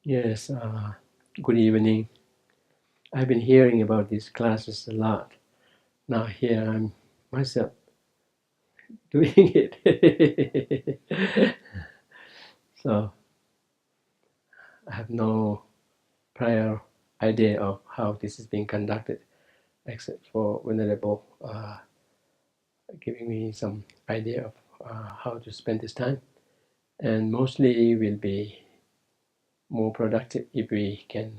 Yes, good evening. I've been hearing about these classes a lot. Now here I'm myself doing it. So I have no prior idea of how this is being conducted, except for Venerable giving me some idea of how to spend this time. And mostly will be more productive if we can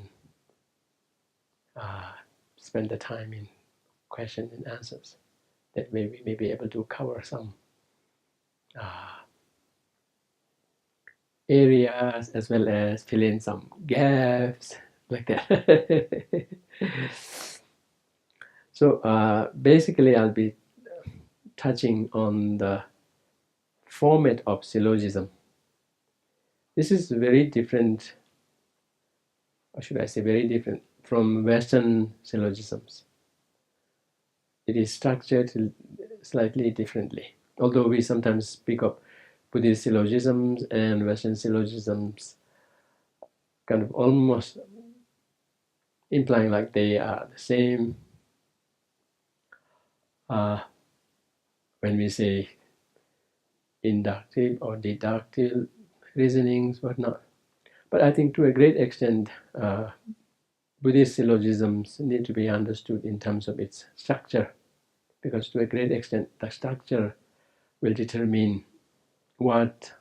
spend the time in questions and answers. That way we may be able to cover some areas as well as fill in some gaps like that. So basically I'll be touching on the format of syllogism. This is very different, or should I say very different, from Western syllogisms. It is structured slightly differently, although we sometimes speak of Buddhist syllogisms and Western syllogisms kind of almost implying like they are the same. When we say inductive or deductive reasonings, whatnot. But I think to a great extent, Buddhist syllogisms need to be understood in terms of its structure, because to a great extent, the structure will determine what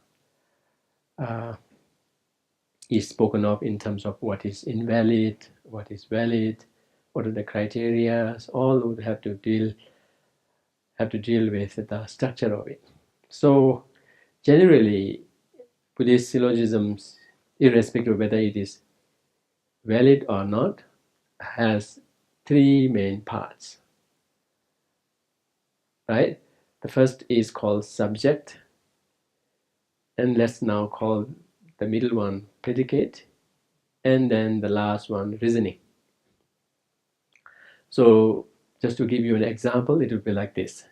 is spoken of in terms of what is invalid, what is valid, what are the criteria. All would have to deal with the structure of it. So generally, Buddhist syllogisms, irrespective of whether it is valid or not, has three main parts, right? The first is called subject, and let's now call the middle one predicate, and then the last one reasoning. So just to give you an example, it would be like this.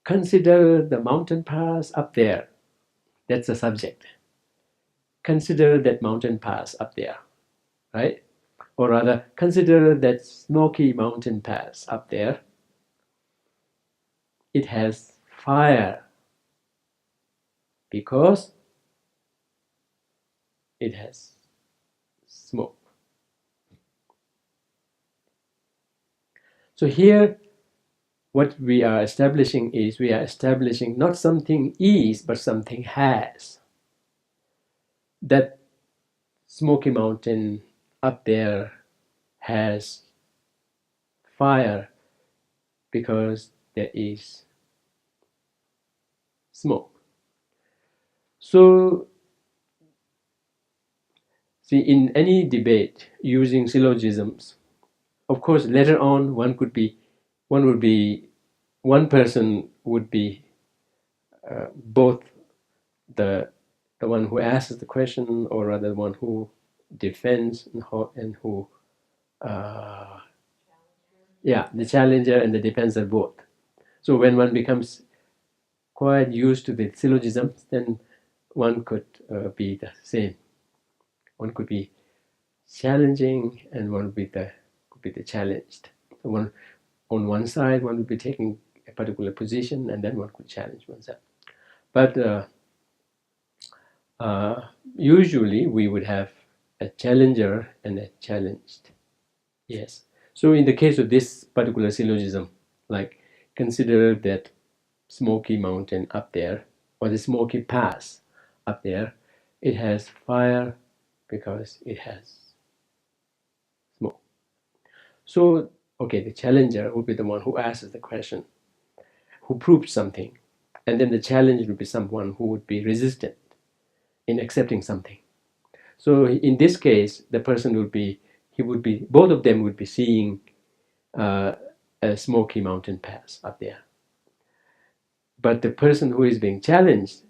Consider the mountain pass up there. That's the subject. Consider that mountain pass up there, right? Or rather, consider that smoky mountain pass up there. It has fire because it has smoke. So here, what we are establishing is we are establishing not something is, but something has. That smoky mountain up there has fire because there is smoke. So, see, in any debate using syllogisms, of course, later on one person would be both the one who asks the question, or rather the one who defends and who the challenger and the defender both. So when one becomes quite used to the syllogisms, then one could be the same. One could be challenging, and one could be the challenged. So one on one side, one would be taking a particular position, and then one could challenge oneself. But usually we would have a challenger and a challenged. Yes. So in the case of this particular syllogism, like consider that smoky mountain up there, or the smoky pass up there, it has fire because it has smoke. So, okay, the challenger would be the one who asks the question, who proves something, and then the challenge would be someone who would be resistant in accepting something. So in this case, the person both of them would be seeing a smoky mountain pass up there. But the person who is being challenged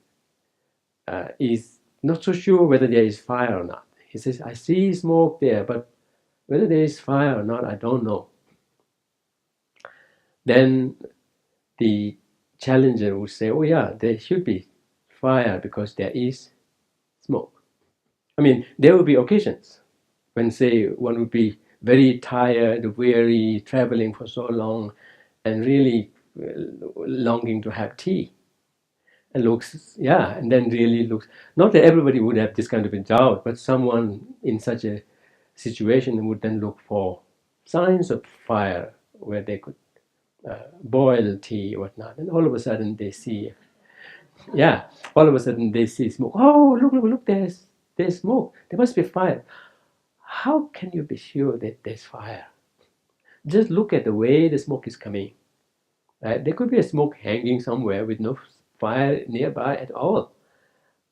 is not so sure whether there is fire or not. He says, I see smoke there, but whether there is fire or not, I don't know. Then the challenger would say, oh yeah, there should be fire because there is smoke. I mean, there will be occasions when, say, one would be very tired, weary, traveling for so long, and really longing to have tea. And looks, yeah, and then really looks, not that everybody would have this kind of a doubt, but someone in such a situation would then look for signs of fire where they could boil tea or whatnot. And all of a sudden they see, yeah, all of a sudden they see smoke. Oh, look, there's smoke. There must be fire. How can you be sure that there's fire? Just look at the way the smoke is coming. Right? There could be a smoke hanging somewhere with no fire nearby at all.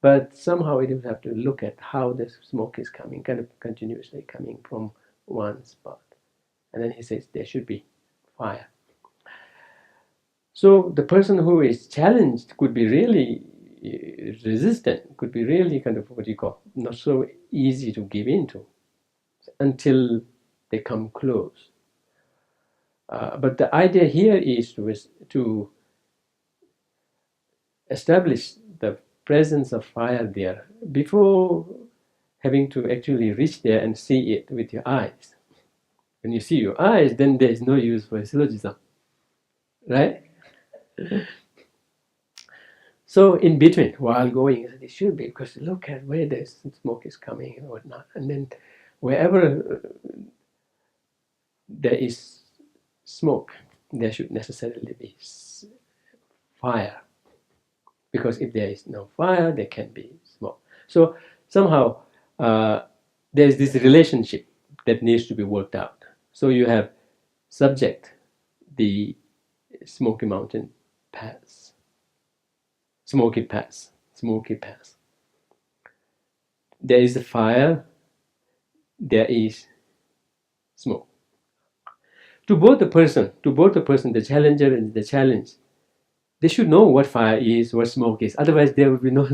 But somehow you have to look at how the smoke is coming, kind of continuously coming from one spot. And then he says there should be fire. So the person who is challenged could be really resistant, could be really kind of what you call not so easy to give into until they come close. But the idea here is to establish the presence of fire there before having to actually reach there and see it with your eyes. When you see your eyes, then there is no use for syllogism, right? So in between, while going, it should be, because look at where the smoke is coming and whatnot, and then wherever there is smoke, there should necessarily be fire, because if there is no fire, there can be smoke. So somehow there is this relationship that needs to be worked out. So you have subject, the smoky mountain pass, smoky pass. There is a fire, there is smoke. To both the person, the challenger and the challenge, they should know what fire is, what smoke is. Otherwise, there will be no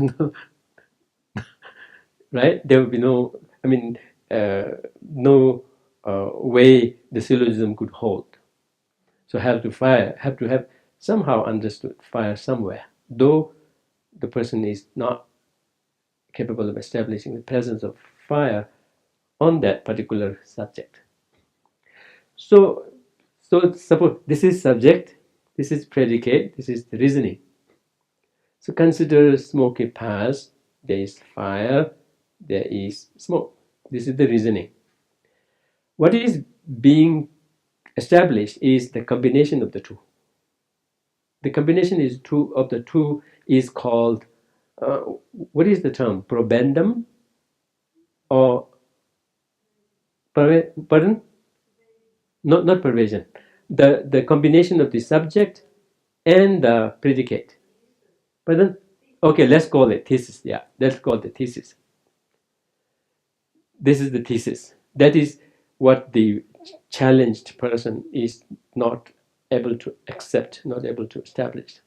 right? There will be no, I mean, no way the syllogism could hold. So have to have somehow understood fire somewhere, though the person is not capable of establishing the presence of fire on that particular subject. So suppose this is subject, this is predicate, this is the reasoning. So consider smoky pass, there is fire, there is smoke. This is the reasoning. What is being established is the combination of the two. The combination of the two is called, what is the term? Probandum or, pardon? Not perversion. The combination of the subject and the predicate. Pardon? Okay, let's call it thesis. Yeah, let's call it the thesis. This is the thesis. That is what the challenged person is not able to accept, not able to establish.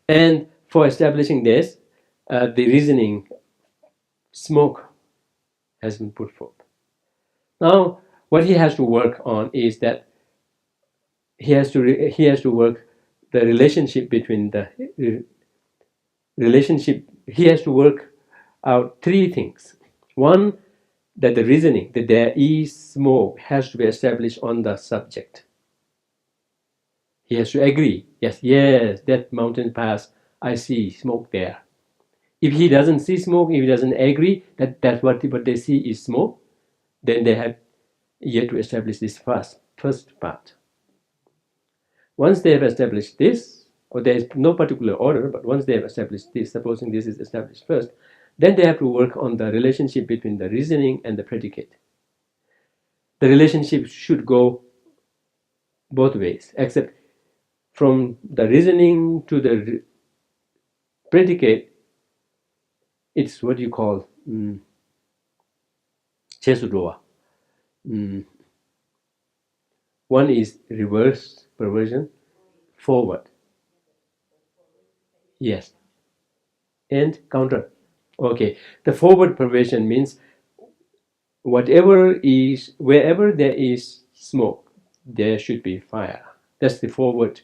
And for establishing this, the reasoning smoke has been put forth. Now, what he has to work on is that he has to work the relationship between the relationship. He has to work out three things. One, that the reasoning that there is smoke has to be established on the subject. He has to agree. Yes, that mountain pass, I see smoke there. If he doesn't see smoke, if he doesn't agree that what they see is smoke, then they have yet to establish this first part. Once they have established this, or there is no particular order, but once they have established this, supposing this is established first, then they have to work on the relationship between the reasoning and the predicate. The relationship should go both ways, except from the reasoning to the predicate, it's what you call chesudoa. One is reverse perversion, forward. Yes. And counter. Okay. The forward perversion means wherever there is smoke, there should be fire. That's the forward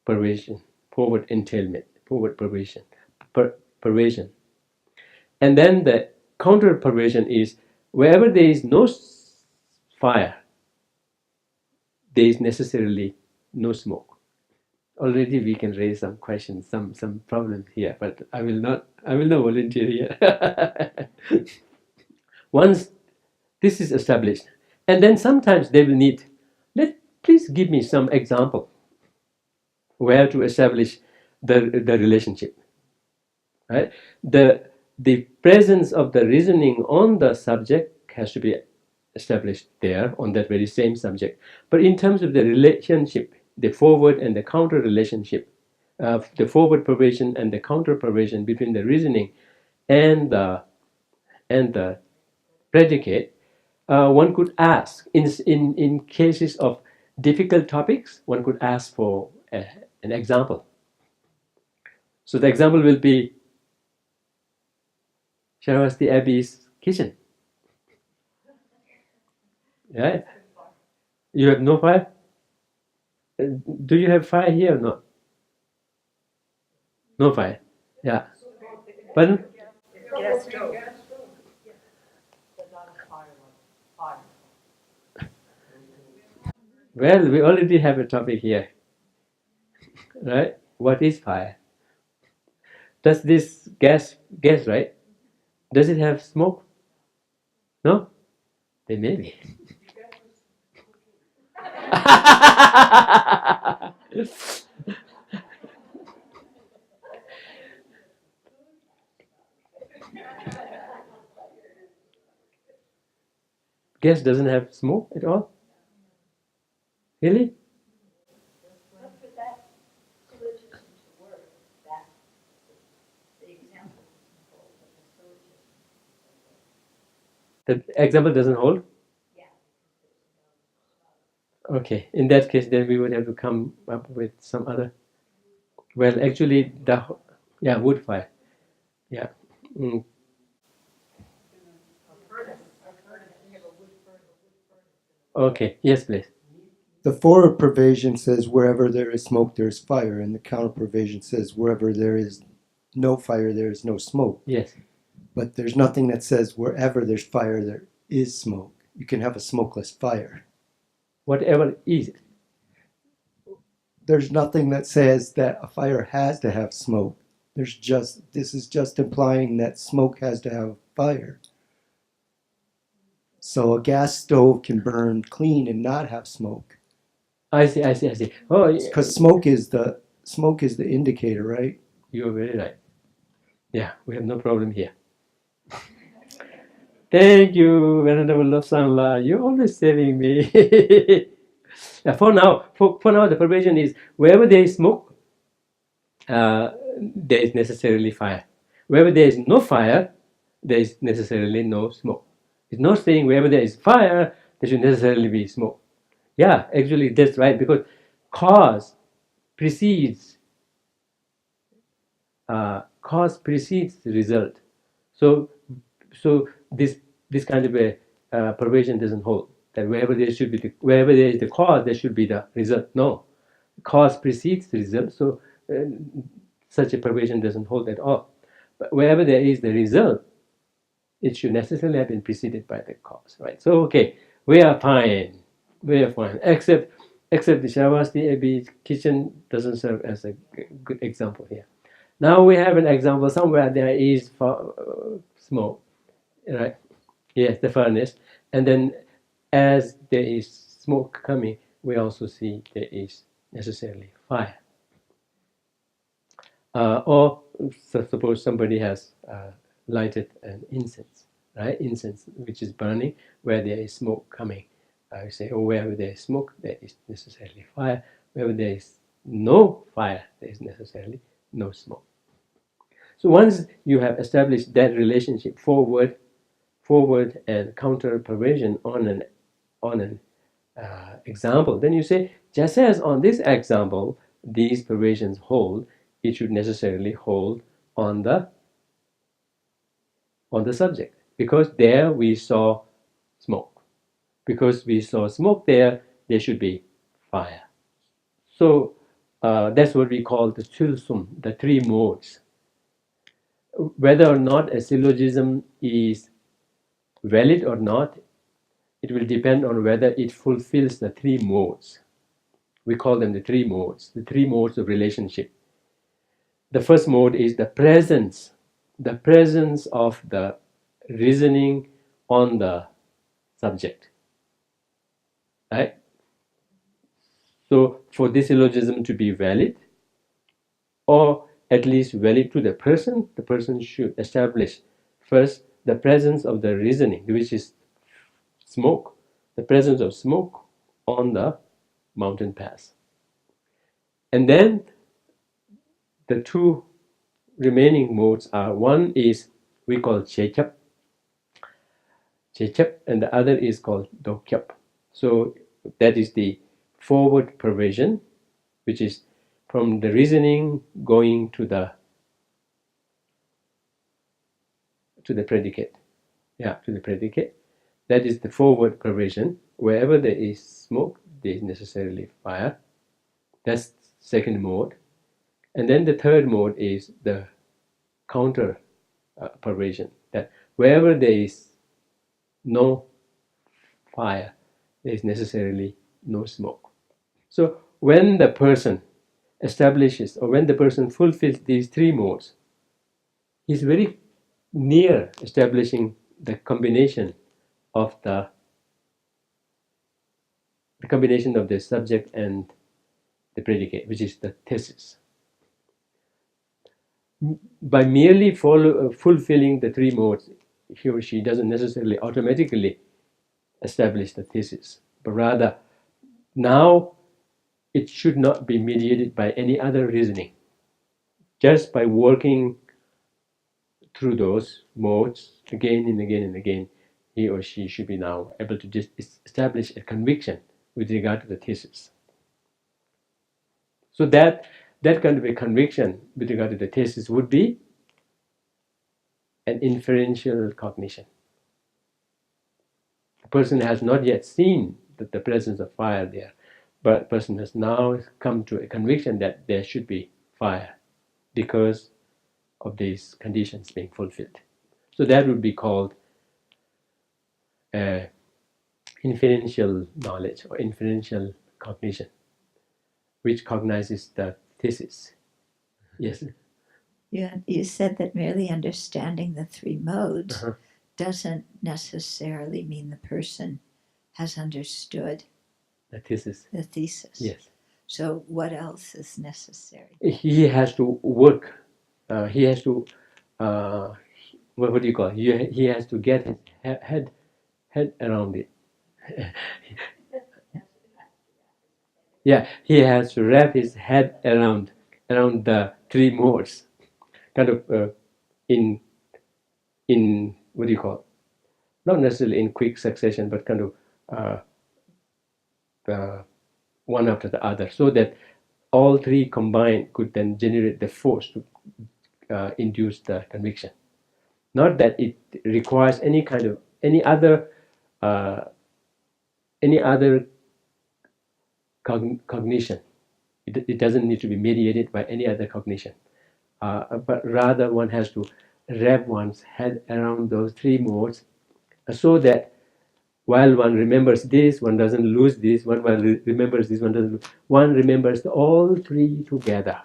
perversion, forward entailment, forward perversion. Perversion. And then the counter perversion is wherever there is no fire, there is necessarily no smoke. Already we can raise some questions, some problems here, but I will not volunteer here. Once this is established, and then sometimes they will need, please give me some example where to establish the relationship, right? The presence of the reasoning on the subject has to be established there on that very same subject. But in terms of the relationship, the forward and the counter relationship, the forward perversion and the counter perversion between the reasoning and the predicate, one could ask in cases of difficult topics, one could ask for an example. So the example will be Sravasti Abbey's kitchen. Right? You have no fire? Do you have fire here or not? No fire. Yeah. Pardon? Gas stove. Well, we already have a topic here. Right? What is fire? Does this gas, right? Does it have smoke? No? Then maybe. Gas doesn't have smoke at all? Really? But for that syllogism to work, that the example doesn't hold, but the syllogism. The example doesn't hold? Yeah. Okay, in that case, then we would have to come up with some other. Well, actually, wood fire. Yeah. Mm. Okay, yes, please. The forward pervasion says wherever there is smoke, there is fire, and the counter pervasion says wherever there is no fire, there is no smoke. Yes. But there's nothing that says wherever there's fire, there is smoke. You can have a smokeless fire. Whatever is. There's nothing that says that a fire has to have smoke. This is just implying that smoke has to have fire. So a gas stove can burn clean and not have smoke. I see. Oh, Because smoke is the indicator, right? you're very right. Yeah, we have no problem here. Thank you, Venerable Lobsangla. You're always saving me. Yeah, for now, the perversion is wherever there is smoke, there is necessarily fire. Wherever there is no fire, there is necessarily no smoke. It's not saying wherever there is fire, there should necessarily be smoke. Yeah, actually that's right, because cause precedes the result. So this kind of a perversion doesn't hold. That wherever there is the cause, there should be the result. No, cause precedes the result. So such a perversion doesn't hold at all. But wherever there is the result, it should necessarily have been preceded by the cause, right? So okay, we are fine. Except the Sravasti Abbey kitchen doesn't serve as a good example here. Now we have an example somewhere there is smoke, right? Yes, the furnace, and then as there is smoke coming, we also see there is necessarily fire. Or suppose somebody has lighted an incense, right? Incense which is burning, where there is smoke coming. I say, wherever there is smoke, there is necessarily fire. Wherever there is no fire, there is necessarily no smoke. So once you have established that relationship, forward and counter perversion on an example, then you say, just as on this example these perversions hold, it should necessarily hold on the subject, because there we saw smoke. Because we saw smoke there should be fire. So that's what we call the syllogism, the three modes. whether or not a syllogism is valid or not, it will depend on whether it fulfills the three modes. We call them the three modes of relationship. The first mode is the presence of the reasoning on the subject, right? So for this syllogism to be valid, or at least valid to the person should establish first the presence of the reasoning, which is smoke, the presence of smoke on the mountain pass. And then the two remaining modes are, one is we call chechap, and the other is called dokyap. So that is the forward perversion, which is from the reasoning going to the predicate. Yeah, to the predicate. That is the forward perversion. Wherever there is smoke, there is necessarily fire. That's second mode. And then the third mode is the counter perversion. That wherever there is no fire, there is necessarily no smoke. So when the person establishes, or when the person fulfills these three modes, he's very near establishing the combination of the subject and the predicate, which is the thesis. By merely fulfilling the three modes, he or she doesn't necessarily automatically establish the thesis, but rather now it should not be mediated by any other reasoning. Just by working through those modes again and again and again, he or she should be now able to just establish a conviction with regard to the thesis. So that kind of a conviction with regard to the thesis would be an inferential cognition. The person has not yet seen the presence of fire there, but the person has now come to a conviction that there should be fire because of these conditions being fulfilled. So that would be called inferential knowledge or inferential cognition, which cognizes the thesis. Yes? You said that merely understanding the three modes doesn't necessarily mean the person has understood The thesis. the thesis. Yes. So what else is necessary? He has to work. He has to, what do you call it? He has to get his head around it. Yeah, he has to wrap his head around the three modes, kind of in what do you call it? Not necessarily in quick succession, but kind of one after the other, so that all three combined could then generate the force to induce the conviction. Not that it requires any other cognition. It doesn't need to be mediated by any other cognition, but rather one has to wrap one's head around those three modes, so that while one remembers this, one doesn't lose this. One remembers this, one doesn't lose. One remembers all three together,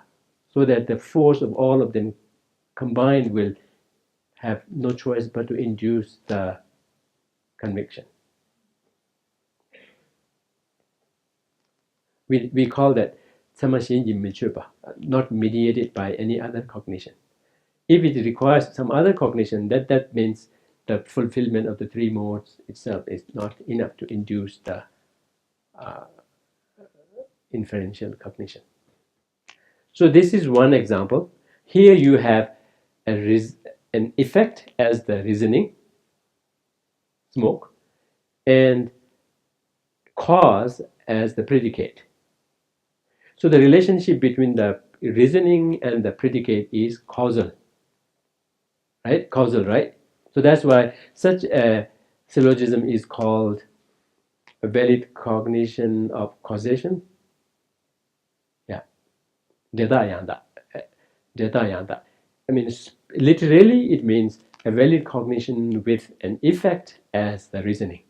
so that the force of all of them combined will have no choice but to induce the conviction. We call that not mediated by any other cognition. If it requires some other cognition, that means the fulfillment of the three modes itself is not enough to induce the inferential cognition. So this is one example. Here you have an effect as the reasoning, smoke, and cause as the predicate. So the relationship between the reasoning and the predicate is causal, right? Causal, right? So that's why such a syllogism is called a valid cognition of causation. Yeah. Deta yanda. I mean, literally it means a valid cognition with an effect as the reasoning,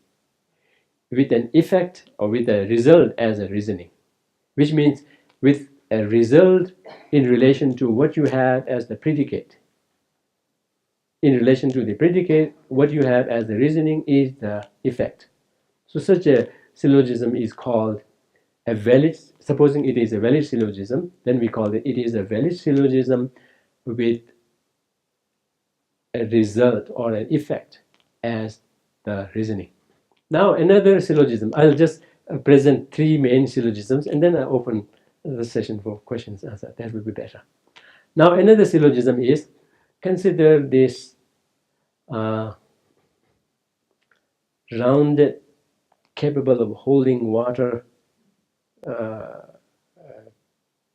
with an effect or with a result as a reasoning, which means with a result in relation to what you have as the predicate. In relation to the predicate, what you have as the reasoning is the effect. So such a syllogism is called a valid, supposing it is a valid syllogism, then we call it is a valid syllogism with a result or an effect as the reasoning. Now another syllogism, I'll just present three main syllogisms and then I open the session for questions and answers. That will be better. Now another syllogism is, consider this rounded, capable of holding water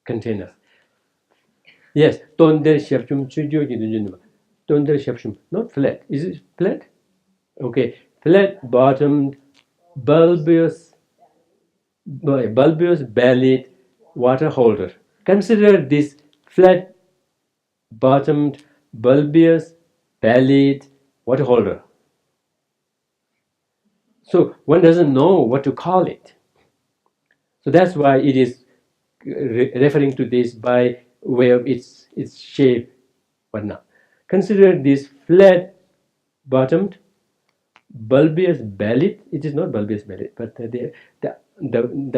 container. Yes, tonder shapshum chujo gidunjunba. Tonder shapshum, not flat. Is it flat? Okay, flat bottomed, bulbous bellied water holder. Consider this flat bottomed, bulbous bellied water holder. So one doesn't know what to call it. So that's why it is referring to this by way of its shape, whatnot. Consider this flat bottomed, bulbous bellied. It is not bulbous bellied, but the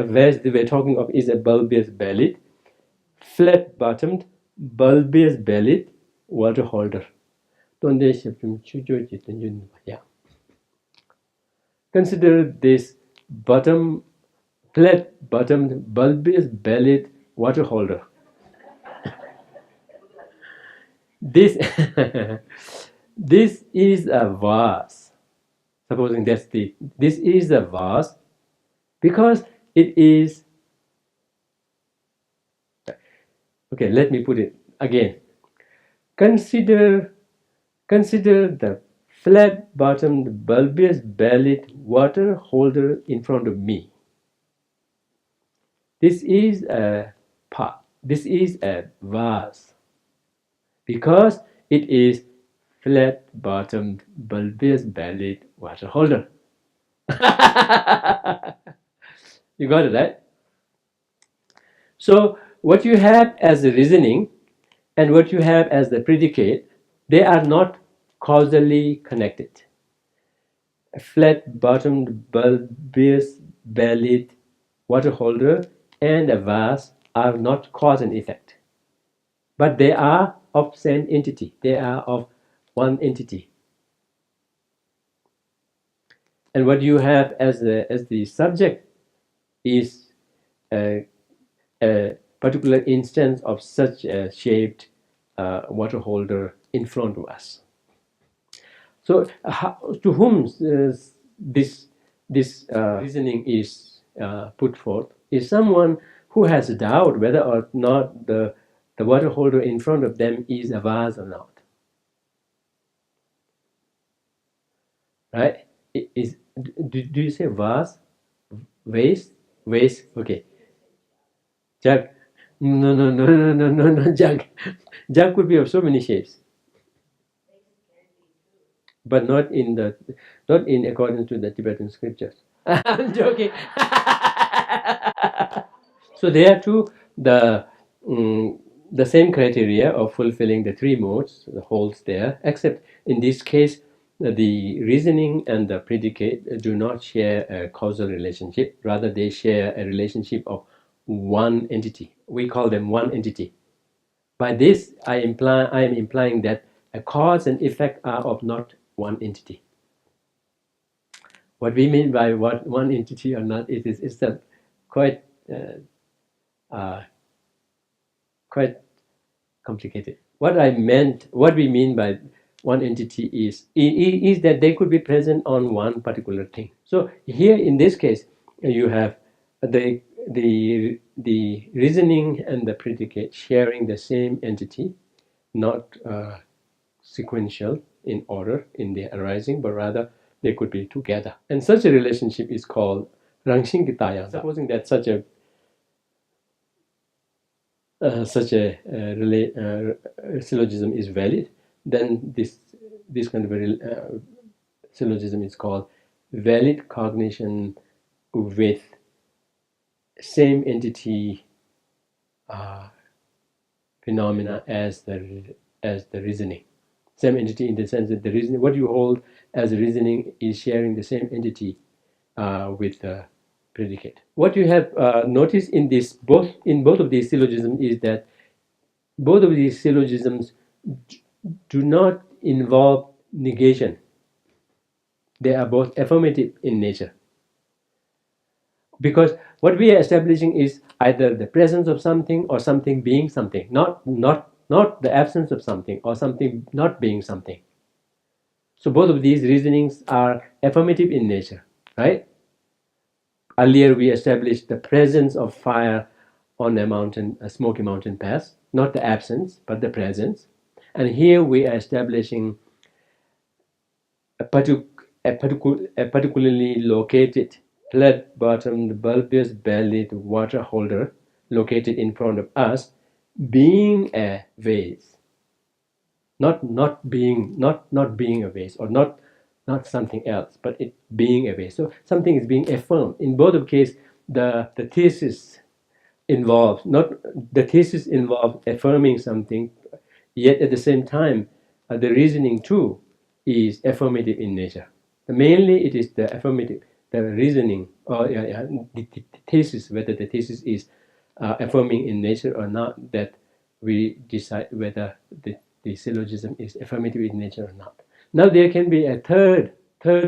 vase we're talking of is a bulbous bellied, flat bottomed, bulbous bellied water holder. Yeah. Consider this flat bottomed, bulbous bellied water holder. This this is a vase. Supposing this is a vase because it is. Okay, let me put it again. Consider the flat-bottomed, bulbous-bellied water holder in front of me. This is a pot. This is a vase because it is flat-bottomed, bulbous-bellied water holder. You got it, right? So what you have as the reasoning and what you have as the predicate, they are not causally connected. A flat-bottomed, bulbous-bellied water holder and a vase are not cause and effect, but they are of same entity. They are of one entity. And what you have as the subject is a particular instance of such a shaped water holder in front of us. So, to whom this reasoning is put forth is someone who has a doubt whether or not the water holder in front of them is a vase or not. Right? Do you say vase? Vase? Vase? Okay. Jug? No, jug. Jug could be of so many shapes, but not in accordance to the Tibetan scriptures. I'm joking. So there too, the same criteria of fulfilling the three modes holds there, except in this case, the reasoning and the predicate do not share a causal relationship. Rather, they share a relationship of one entity. We call them one entity. By this, I am implying that a cause and effect are of not one entity. What we mean by what one entity or not, it's quite quite complicated. What we mean by one entity is that they could be present on one particular thing. So here in this case, you have the reasoning and the predicate sharing the same entity, not sequential in order in their arising, but rather they could be together. And such a relationship is called Rangshinkitaya. Supposing that such a syllogism is valid, then this kind of syllogism is called valid cognition with same entity phenomena as the reasoning. Same entity in the sense that the reasoning, what you hold as reasoning, is sharing the same entity with the predicate. What you have noticed in both of these syllogisms is that both of these syllogisms do not involve negation. They are both affirmative in nature. Because what we are establishing is either the presence of something or something being something, not the absence of something or something not being something. So both of these reasonings are affirmative in nature, right? Earlier we established the presence of fire on a smoky mountain pass, not the absence, but the presence. And here we are establishing a particularly located flat-bottomed, bulbous-bellied water holder located in front of us, being a vase, not being a vase, or not something else, but it being a vase. So something is being affirmed. In both of cases, the thesis involves affirming something, yet at the same time, the reasoning too is affirmative in nature. Mainly, it is the affirmative, the reasoning, or the thesis, whether the thesis is affirming in nature or not, that we decide whether the syllogism is affirmative in nature or not. Now there can be a third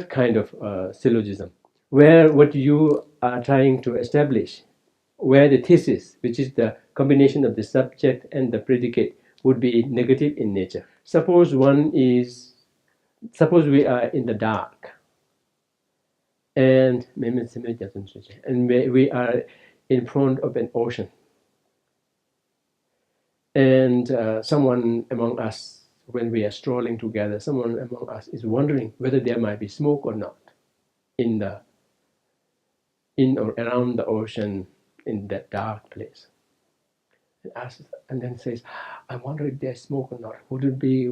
kind of syllogism, where what you are trying to establish, where the thesis, which is the combination of the subject and the predicate, would be negative in nature. Suppose we are in the dark, and we are in front of an ocean, and someone among us, when we are strolling together, someone among us is wondering whether there might be smoke or not in or around the ocean, in that dark place. And then says, I wonder if there's smoke or not. Would it be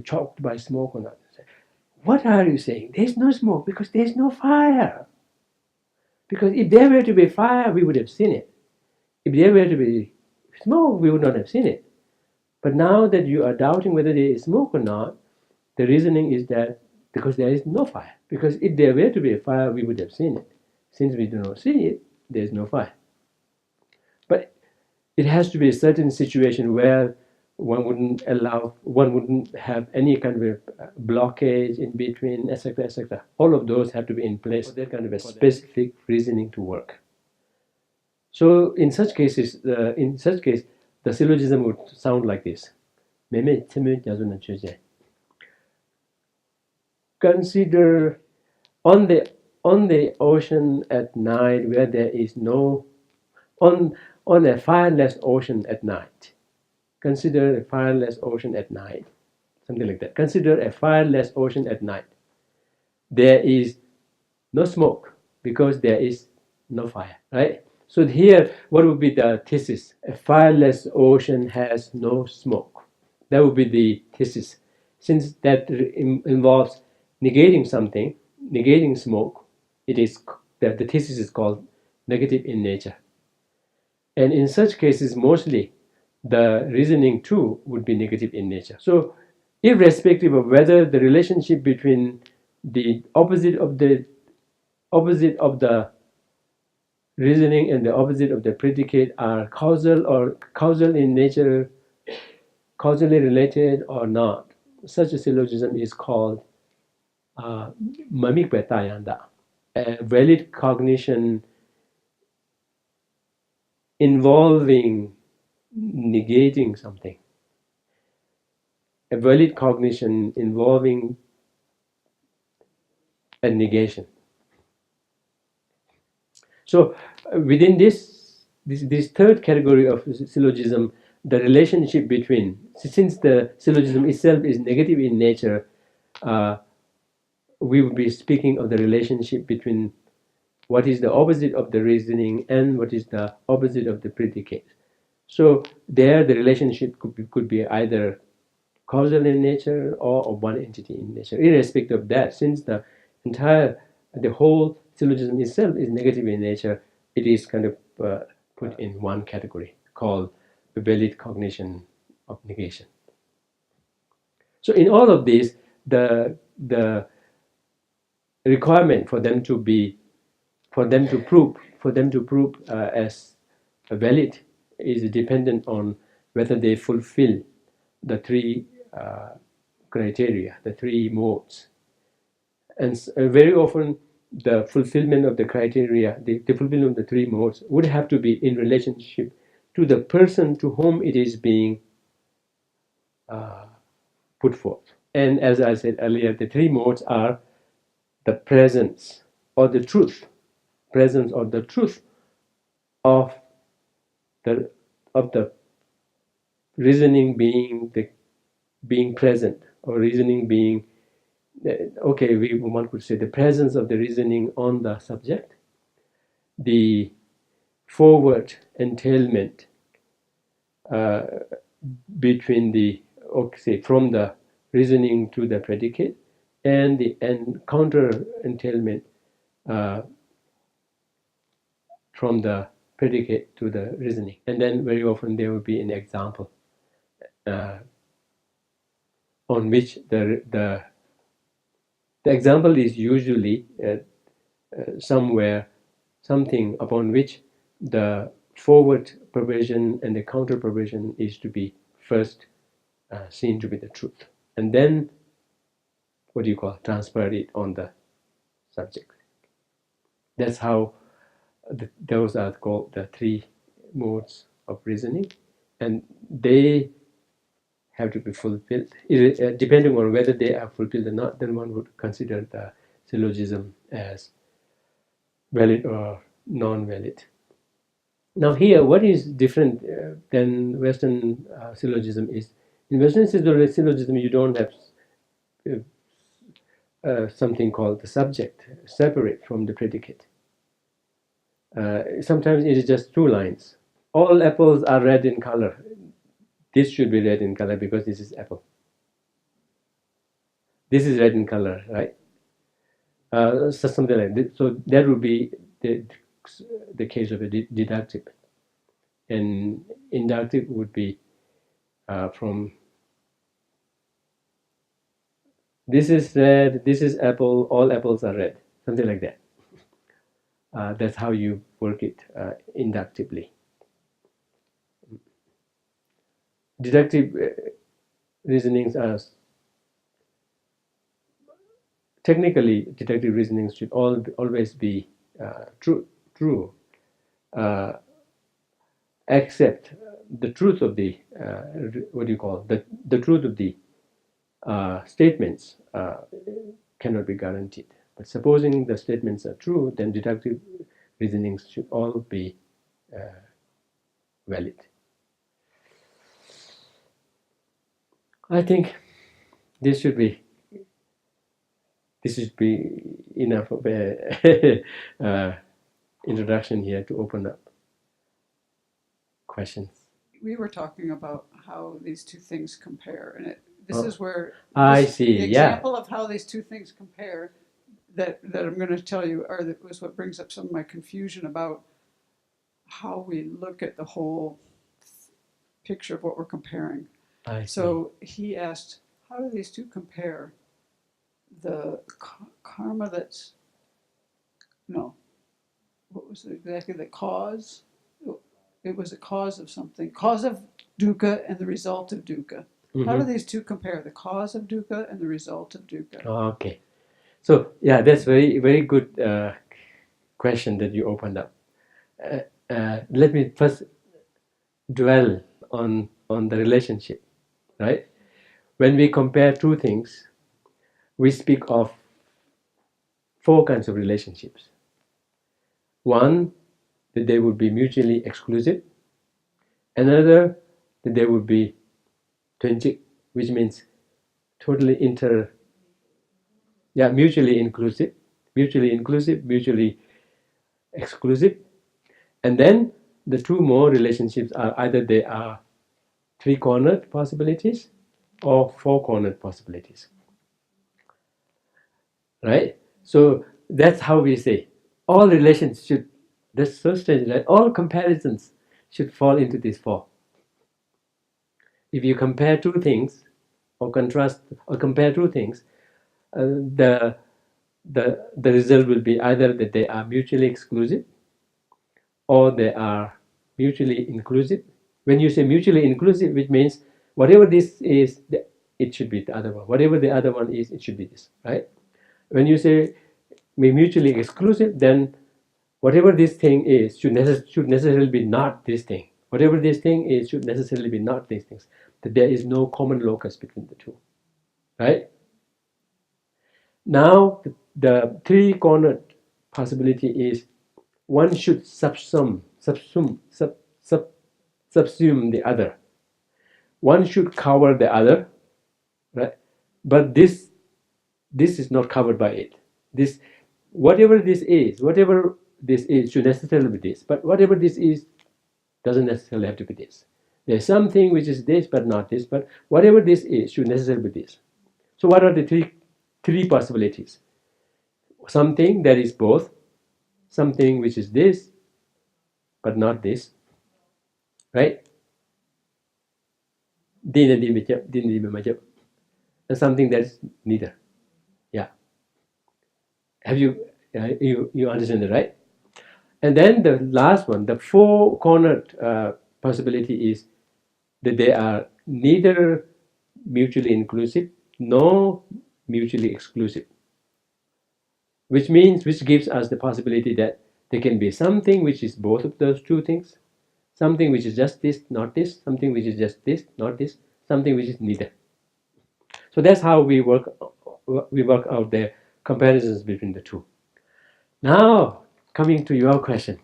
choked by smoke or not? What are you saying? There's no smoke because there's no fire. Because if there were to be fire, we would have seen it. If there were to be smoke, we would not have seen it. But now that you are doubting whether there is smoke or not, the reasoning is that because there is no fire. Because if there were to be a fire, we would have seen it. Since we do not see it, there is no fire. But it has to be a certain situation where one wouldn't have any kind of a blockage in between, etc., etc. All of those have to be in place for that kind of a specific reasoning to work. So in such case, the syllogism would sound like this. Consider on the ocean at night, where there is no on a fireless ocean at night. Consider a fireless ocean at night, something like that. Consider a fireless ocean at night. There is no smoke because there is no fire, right? So here, what would be the thesis? A fireless ocean has no smoke. That would be the thesis. Since that involves negating something, negating smoke, it is that the thesis is called negative in nature. And in such cases, mostly the reasoning too would be negative in nature. So irrespective of whether the relationship between the opposite of the reasoning and the opposite of the predicate are causal in nature, causally related or not, such a syllogism is called mamikvetayanda, a valid cognition involving negating something, a valid cognition involving a negation. So within this third category of syllogism, the relationship between, since the syllogism itself is negative in nature, we would be speaking of the relationship between what is the opposite of the reasoning and what is the opposite of the predicate. So there the relationship could be either causal in nature or of one entity in nature. Irrespective of that, since the whole syllogism itself is negative in nature, it is kind of put in one category called the valid cognition of negation. So in all of these, the requirement for them to prove as valid is dependent on whether they fulfill the three criteria, the three modes. And very often the fulfillment of the criteria, the fulfillment of the three modes would have to be in relationship to the person to whom it is being put forth. And as I said earlier, the three modes are the presence or the truth, of the reasoning being present, or reasoning being one could say the presence of the reasoning on the subject, the forward entailment from the reasoning to the predicate, and the counter entailment from the predicate to the reasoning. And then very often there will be an example on which the example is usually something upon which the forward perversion and the counter perversion is to be first seen to be the truth, and then transfer it on the subject. That's how those are called the three modes of reasoning, and they have to be fulfilled. Depending on whether they are fulfilled or not, then one would consider the syllogism as valid or non-valid. Now here, what is different than Western syllogism is, in Western syllogism you don't have something called the subject separate from the predicate. Sometimes it is just two lines. All apples are red in color. This should be red in color because this is apple. This is red in color, right? So something like this. So that would be the case of a deductive. And inductive would be from this is red, this is apple, all apples are red. Something like that. That's how you work it inductively. Deductive reasonings are technically, deductive reasonings should always be true, except the truth of the the truth of the statements cannot be guaranteed. But supposing the statements are true, then deductive reasonings should all be valid. I think this should be enough of a introduction here to open up questions. We were talking about how these two things compare, and this is where I see. The Yeah. example of how these two things compare that I'm going to tell you was what brings up some of my confusion about how we look at the whole picture of what we're comparing. I see. So he asked, how do these two compare? The karma that's, no, what was it exactly, the cause? It was a cause of something, cause of dukkha and the result of dukkha. Mm-hmm. How do these two compare, the cause of dukkha and the result of dukkha? Okay. So, yeah, that's very, very good question that you opened up. Let me first dwell on the relationship, right? When we compare two things, we speak of four kinds of relationships. One, that they would be mutually exclusive. Another, that they would be twinjik, which means totally mutually inclusive, mutually exclusive. And then the two more relationships are either they are three-cornered possibilities or four-cornered possibilities. Right? So that's how we say all relations should, that's so strange, right? All comparisons should fall into these four. If you compare two things or contrast or compare two things, the result will be either that they are mutually exclusive or they are mutually inclusive. When you say mutually inclusive, which means whatever this is, it should be the other one. Whatever the other one is, it should be this, right? When you say mutually exclusive, then whatever this thing is should necessarily be not this thing. Whatever this thing is should necessarily be not these things. That there is no common locus between the two, right? Now the three-cornered possibility is one should subsume the other. One should cover the other, right? But this is not covered by it. This, whatever this is should necessarily be this. But whatever this is doesn't necessarily have to be this. There's something which is this but not this. But whatever this is should necessarily be this. So what are the three possibilities? Something that is both, something which is this but not this, right? And something that is neither. Yeah. Have you understand that, right? And then the last one, the four-cornered possibility is that they are neither mutually inclusive nor mutually exclusive, which gives us the possibility that there can be something which is both of those two things, something which is just this, not this, something which is just this, not this, something which is neither. So that's how we work out the comparisons between the two. Now, coming to your question,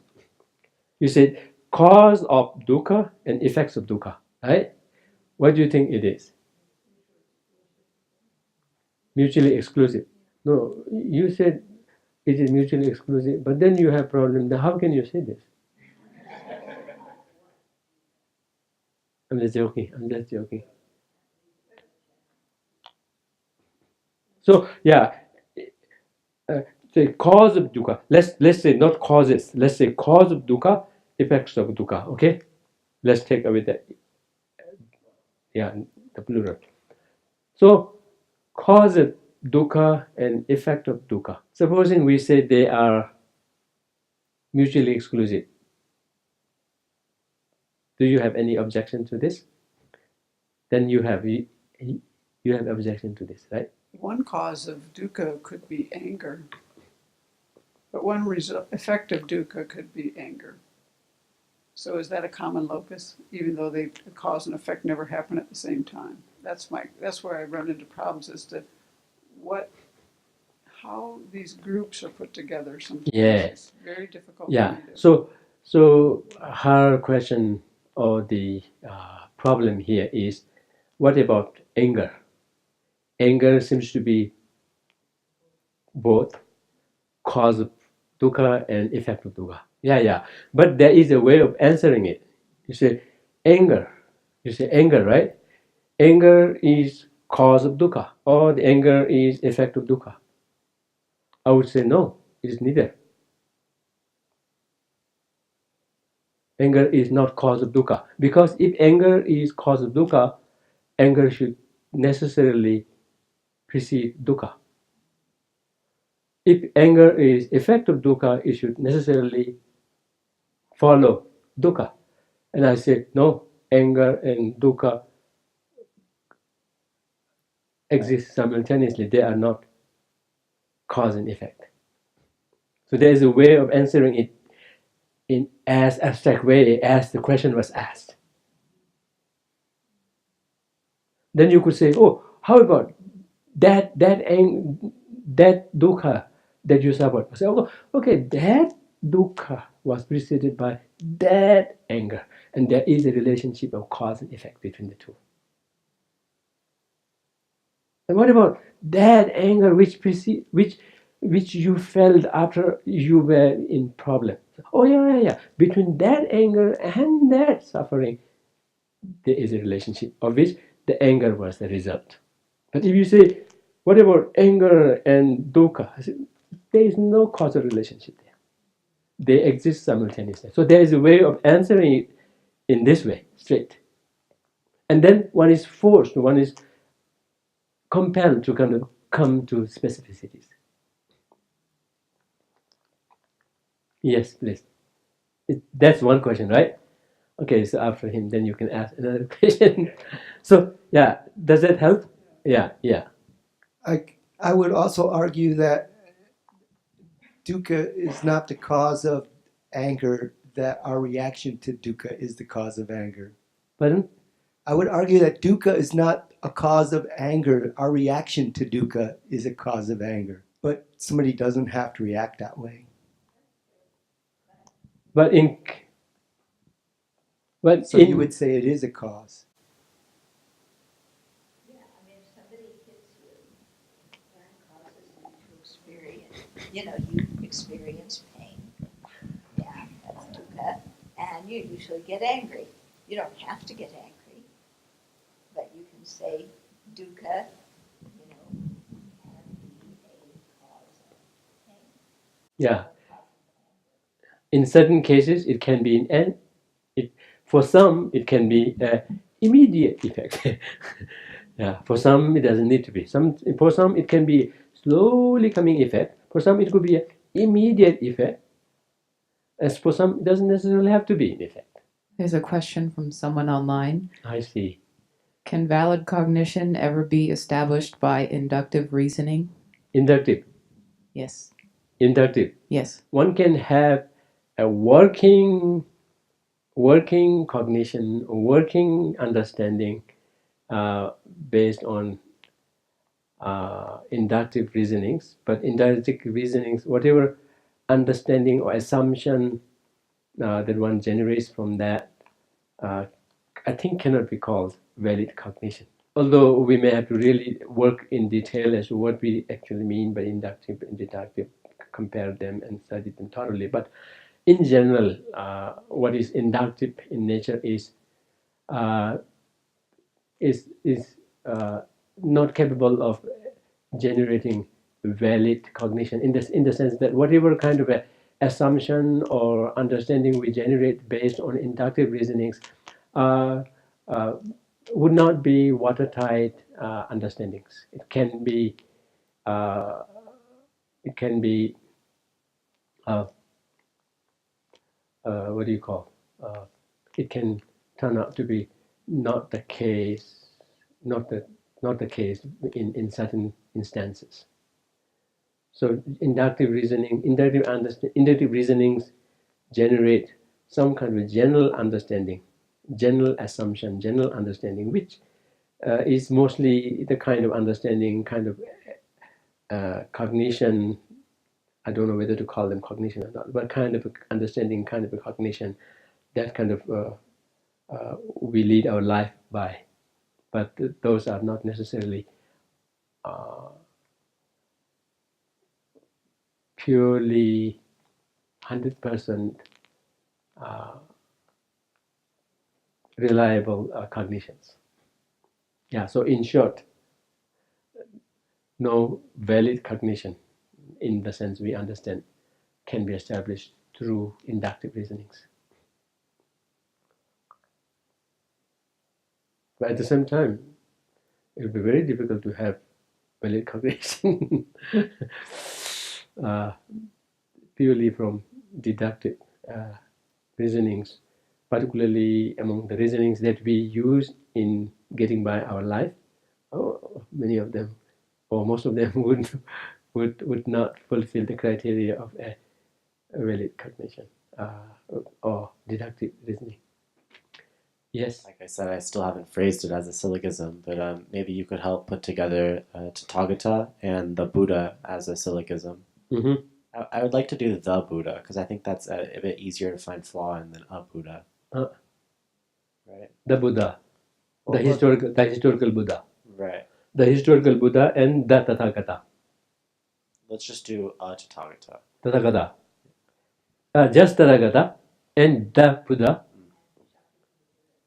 you said cause of dukkha and effects of dukkha, right? What do you think it is? Mutually exclusive. No, you said it is mutually exclusive, but then you have problem. How can you say this? I'm just joking. So yeah, the cause of dukkha. Let's say not causes. Let's say cause of dukkha, effects of dukkha. Okay, let's take away the plural. So cause of dukkha and effect of dukkha. Supposing we say they are mutually exclusive. Do you have any objection to this? Then you have objection to this, right? One cause of dukkha could be anger, but one effect of dukkha could be anger. So is that a common locus, even though the cause and effect never happen at the same time? That's where I run into problems as to how these groups are put together sometimes. Yes. It's very difficult. Yeah. So her question or the problem here is, what about anger? Anger seems to be both cause of dukkha and effect of dukkha. Yeah. But there is a way of answering it. You say anger, right? Anger is cause of dukkha, or the anger is effect of dukkha. I would say no, it is neither. Anger is not cause of dukkha, because if anger is cause of dukkha, anger should necessarily precede dukkha. If anger is effect of dukkha, it should necessarily follow dukkha. And I said no, anger and dukkha exist simultaneously. They are not cause and effect. So there is a way of answering it in as abstract way as the question was asked. Then you could say, oh, how about that dukkha that you suffered? I say, oh, okay, that dukkha was preceded by that anger, and there is a relationship of cause and effect between the two. And what about that anger which you felt after you were in problem? Oh yeah. Between that anger and that suffering, there is a relationship of which the anger was the result. But if you say, what about anger and dukkha? I said, there is no causal relationship there. They exist simultaneously. So there is a way of answering it in this way, straight. And then one is forced, one is compelled to kind of come to specificities. Yes, please. That's one question, right? Okay, so after him, then you can ask another question. So, yeah, does that help? Yeah. I would also argue that dukkha is not the cause of anger, that our reaction to dukkha is the cause of anger. Pardon? I would argue that dukkha is not a cause of anger. Our reaction to dukkha is a cause of anger. But somebody doesn't have to react that way. So you would say it is a cause. Yeah, I mean, if somebody hits you, that causes you to experience, you experience pain. Yeah, that's dukkha. And you usually get angry. You don't have to get angry, but you can say dukkha, can be a cause of pain. Yeah. In certain cases, it can be for some, it can be an immediate effect. Yeah. For some, it doesn't need to be. For some, it can be slowly coming effect. For some, it could be an immediate effect. As for some, it doesn't necessarily have to be an effect. There's a question from someone online. I see. Can valid cognition ever be established by inductive reasoning? Inductive. Yes. Inductive. Yes. One can have a working cognition, working understanding based on inductive reasonings. But inductive reasonings, whatever understanding or assumption that one generates from that, I think cannot be called valid cognition. Although we may have to really work in detail as to what we actually mean by inductive and deductive, compare them and study them thoroughly. But in general, what is inductive in nature is not capable of generating valid cognition in the sense that whatever kind of a assumption or understanding we generate based on inductive reasonings would not be watertight understandings. It can be what do you call? It can turn out to be not the case, not the case in certain instances. So inductive reasonings generate some kind of general understanding, general assumption, general understanding, which is mostly the kind of understanding, kind of cognition. I don't know whether to call them cognition or not, but kind of understanding, kind of a cognition, that kind of we lead our life by. But those are not necessarily purely 100% reliable cognitions. Yeah, so in short, no valid cognition in the sense we understand can be established through inductive reasonings. But at the same time, it will be very difficult to have valid cognition purely from deductive reasonings, particularly among the reasonings that we use in getting by our life. Many of them, or most of them, would not fulfill the criteria of a valid cognition or deductive reasoning. Yes. Like I said, I still haven't phrased it as a syllogism, but maybe you could help put together Tathagata and the Buddha as a syllogism. Mm-hmm. I would like to do the Buddha because I think that's a bit easier to find flaw in than a Buddha. Right? The Buddha, Well, the historical Buddha. Right. The historical Buddha and the Tathagata. Let's just do a Tathagata. Tathagata. just Tathagata and the Buddha.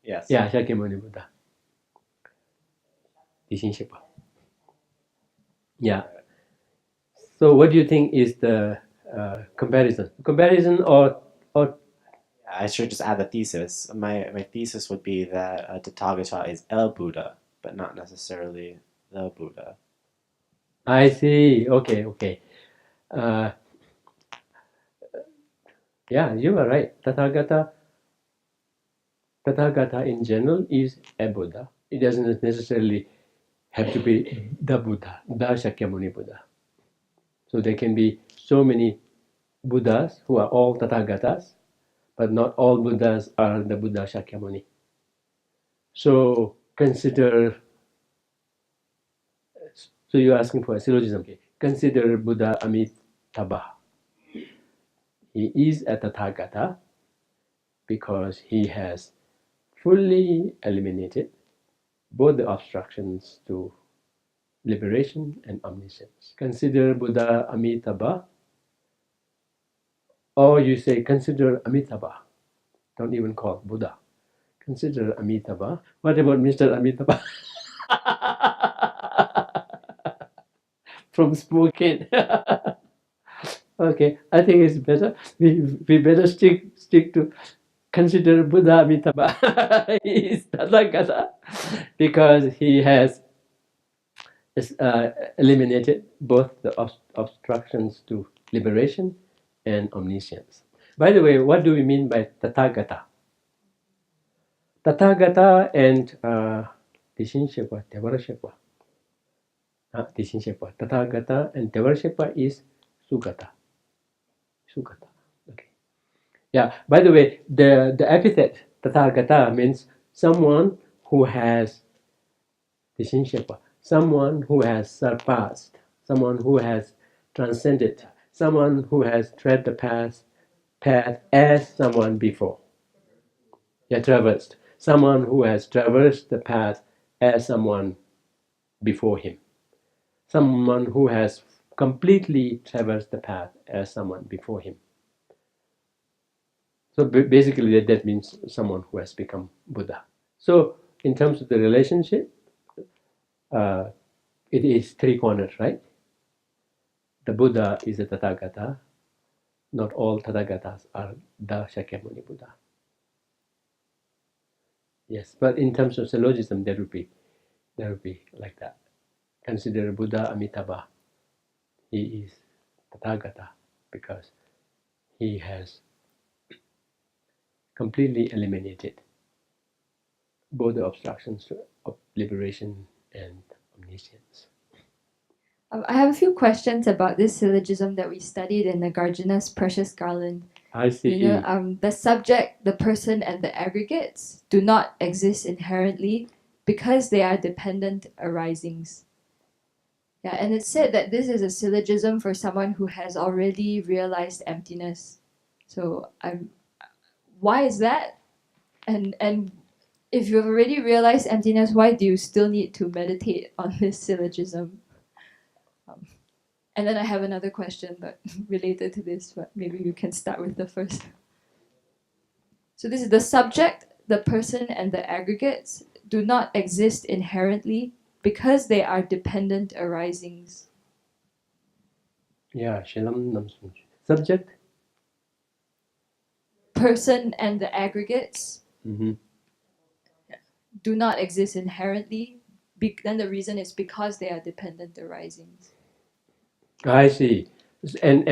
Yes. Yeah, Shakyamuni Buddha. Discipleship. Yeah. So, what do you think is the comparison? Comparison or I should just add the thesis. My thesis would be that Tathagata is a Buddha, but not necessarily the Buddha. I see. Okay, okay. Uh, yeah, you are right. Tathagata in general is a Buddha. It doesn't necessarily have to be the Buddha, the Shakyamuni Buddha. So there can be so many Buddhas who are all Tathagatas, but not all Buddhas are the Buddha Shakyamuni. So consider, so you're asking for a syllogism. Okay. Consider Buddha Amitabha. He is a Tathagata because he has fully eliminated both the obstructions to liberation and omniscience. Consider Buddha Amitabha, or you say consider Amitabha. Don't even call Buddha. Consider Amitabha. What about Mr. Amitabha? From Spokane. Okay, I think it's better. We better stick to consider Buddha Amitabha. He is Tathagata because he has eliminated both the obstructions to liberation and omniscience. By the way, what do we mean by Tathagata? Tathagata and Tishinshekwa, Devarashekwa. Tishinshekwa. Tathagata and Devarashekwa is Sugata. Sugata. Okay. Yeah. By the way, the epithet Tathagata means someone who has Tishinshekwa, someone who has surpassed, someone who has transcended, someone who has tread the path as someone before. Yeah, traversed. Someone who has traversed the path as someone before him. Someone who has completely traversed the path as someone before him. So basically that means someone who has become Buddha. So in terms of the relationship, it is three corners, right? The Buddha is a Tathagata. Not all Tathagatas are the Shakyamuni Buddha. Yes, but in terms of syllogism, there would be like that. Consider Buddha Amitabha. He is Tathagata because he has completely eliminated both the obstructions of liberation and omniscience. I have a few questions about this syllogism that we studied in Nagarjuna's Precious Garland. I see. You know, the subject, the person, and the aggregates do not exist inherently because they are dependent arisings. Yeah, and it said that this is a syllogism for someone who has already realized emptiness. So why is that? And if you've already realized emptiness, why do you still need to meditate on this syllogism? And then I have another question, but related to this, but maybe you can start with the first. So this is the subject, the person, and the aggregates do not exist inherently because they are dependent arisings. Yeah, Shilam Namsun. Subject? Person and the aggregates Mm-hmm. do not exist inherently. Then the reason is because they are dependent arisings. I see. And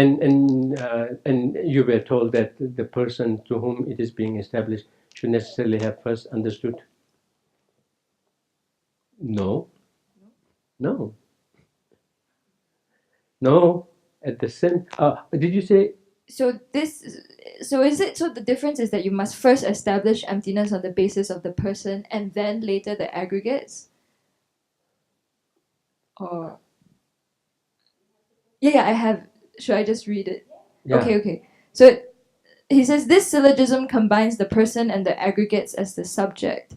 you were told that the person to whom it is being established should necessarily have first understood. No. At the same. Did you say? So the difference is that you must first establish emptiness on the basis of the person and then later the aggregates? Or yeah, I have. Should I just read it? Yeah. Okay. So he says this syllogism combines the person and the aggregates as the subject.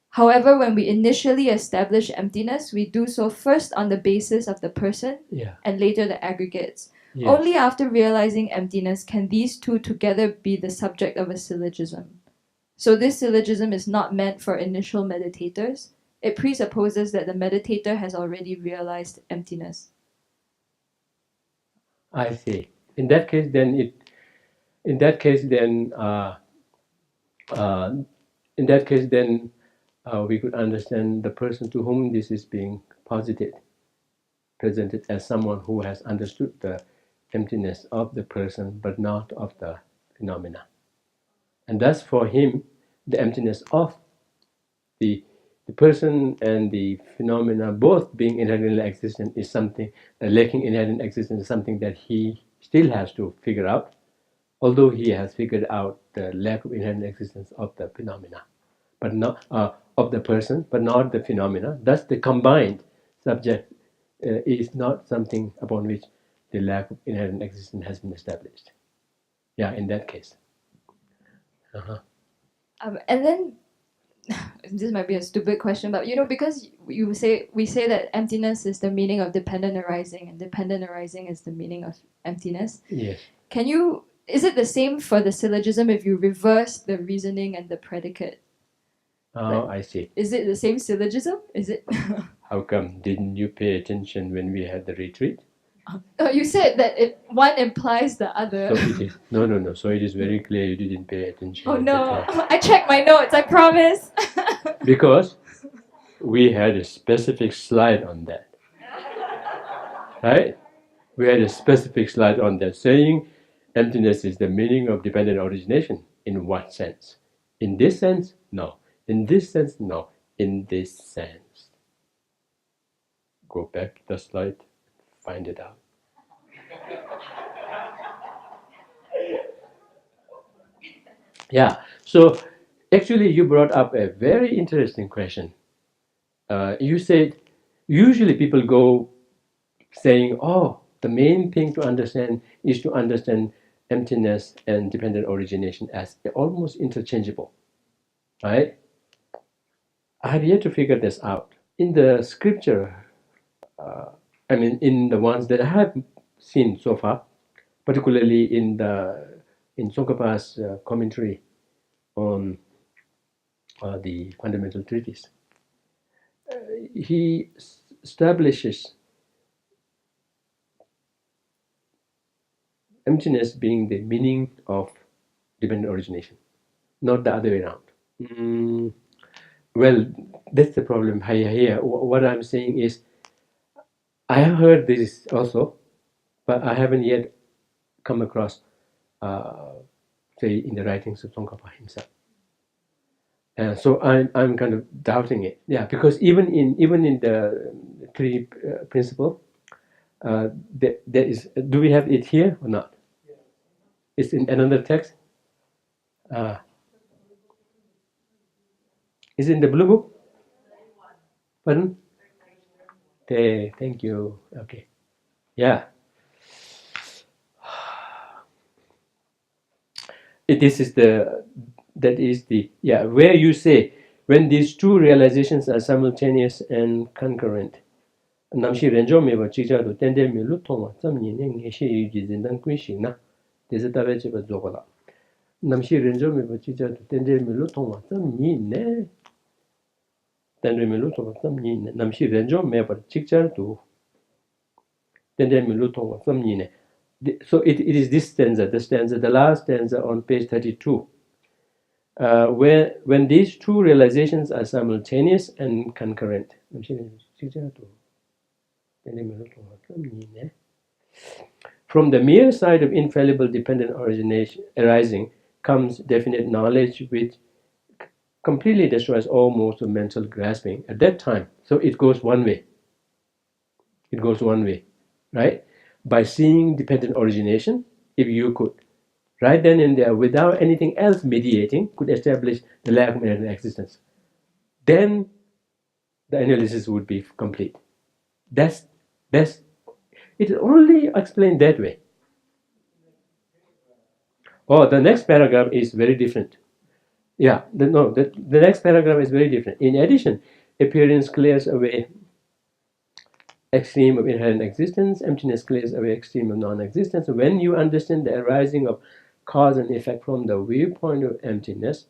However, when we initially establish emptiness, we do so first on the basis of the person Yeah. and later the aggregates. Yes. Only after realizing emptiness can these two together be the subject of a syllogism. So this syllogism is not meant for initial meditators. It presupposes that the meditator has already realized emptiness. I see. In that case, then we could understand the person to whom this is being presented as someone who has understood the emptiness of the person but not of the phenomena. And thus for him, the emptiness of the person and the phenomena both being inherently existent is something, lacking inherent existence is something that he still has to figure out, although he has figured out the lack of inherent existence of the phenomena, but not of the person, but not the phenomena. Thus, the combined subject is not something upon which the lack of inherent existence has been established. Yeah, in that case. And then this might be a stupid question, but because we say that emptiness is the meaning of dependent arising, and dependent arising is the meaning of emptiness. Yes. Is it the same for the syllogism if you reverse the reasoning and the predicate? Oh, I see. Is it the same syllogism? Is it? How come didn't you pay attention when we had the retreat? Oh, you said that one implies the other. So it is no. So it is very clear you didn't pay attention. Oh at no! the time. I checked my notes. I promise. Because we had a specific slide on that, right? We had a specific slide on that saying emptiness is the meaning of dependent origination. In what sense? In this sense, no. In this sense, no. In this sense. Go back to the slide, find it out. Yeah, so actually you brought up a very interesting question. You said usually people go saying, oh, the main thing to understand is to understand emptiness and dependent origination as almost interchangeable, right? I have yet to figure this out. In the scripture, in the ones that I have seen so far, particularly in Tsongkhapa's commentary on the fundamental treatise, he establishes emptiness being the meaning of dependent origination, not the other way around. Well, that's the problem here. What I'm saying is, I have heard this also, but I haven't yet come across, say, in the writings of Tsongkhapa himself. So I'm kind of doubting it. Yeah, because even in the three principle, there is. Do we have it here or not? It's in another text. Is it in the blue book? Pardon? Thank you. Okay. Yeah. Where you say when these two realizations are simultaneous and concurrent. Namshi renjo meba chichado tende mi lu tongwa tsamni ne ngeshe yuji zindan kuishi na desi tabe cheba zogola. Namshi renjo meba chichado tende mi lu tongwa tsamni ne tende mi lu tongwa tsamni ne namshi renjo meba chichado tende mi lu tongwa tsamni ne. So it is this stanza, the last stanza on page 32. When these two realizations are simultaneous and concurrent. From the mere side of infallible dependent origination arising comes definite knowledge which completely destroys all modes of mental grasping at that time. So it goes one way. Right? By seeing dependent origination, if you could, right then and there, without anything else mediating, could establish the lack of inherent existence, then the analysis would be complete. It only explained that way. Oh, the next paragraph is very different. Yeah, the next paragraph is very different. In addition, appearance clears away extreme of inherent existence. Emptiness clears away extreme of non-existence. When you understand the arising of cause and effect from the viewpoint of emptiness,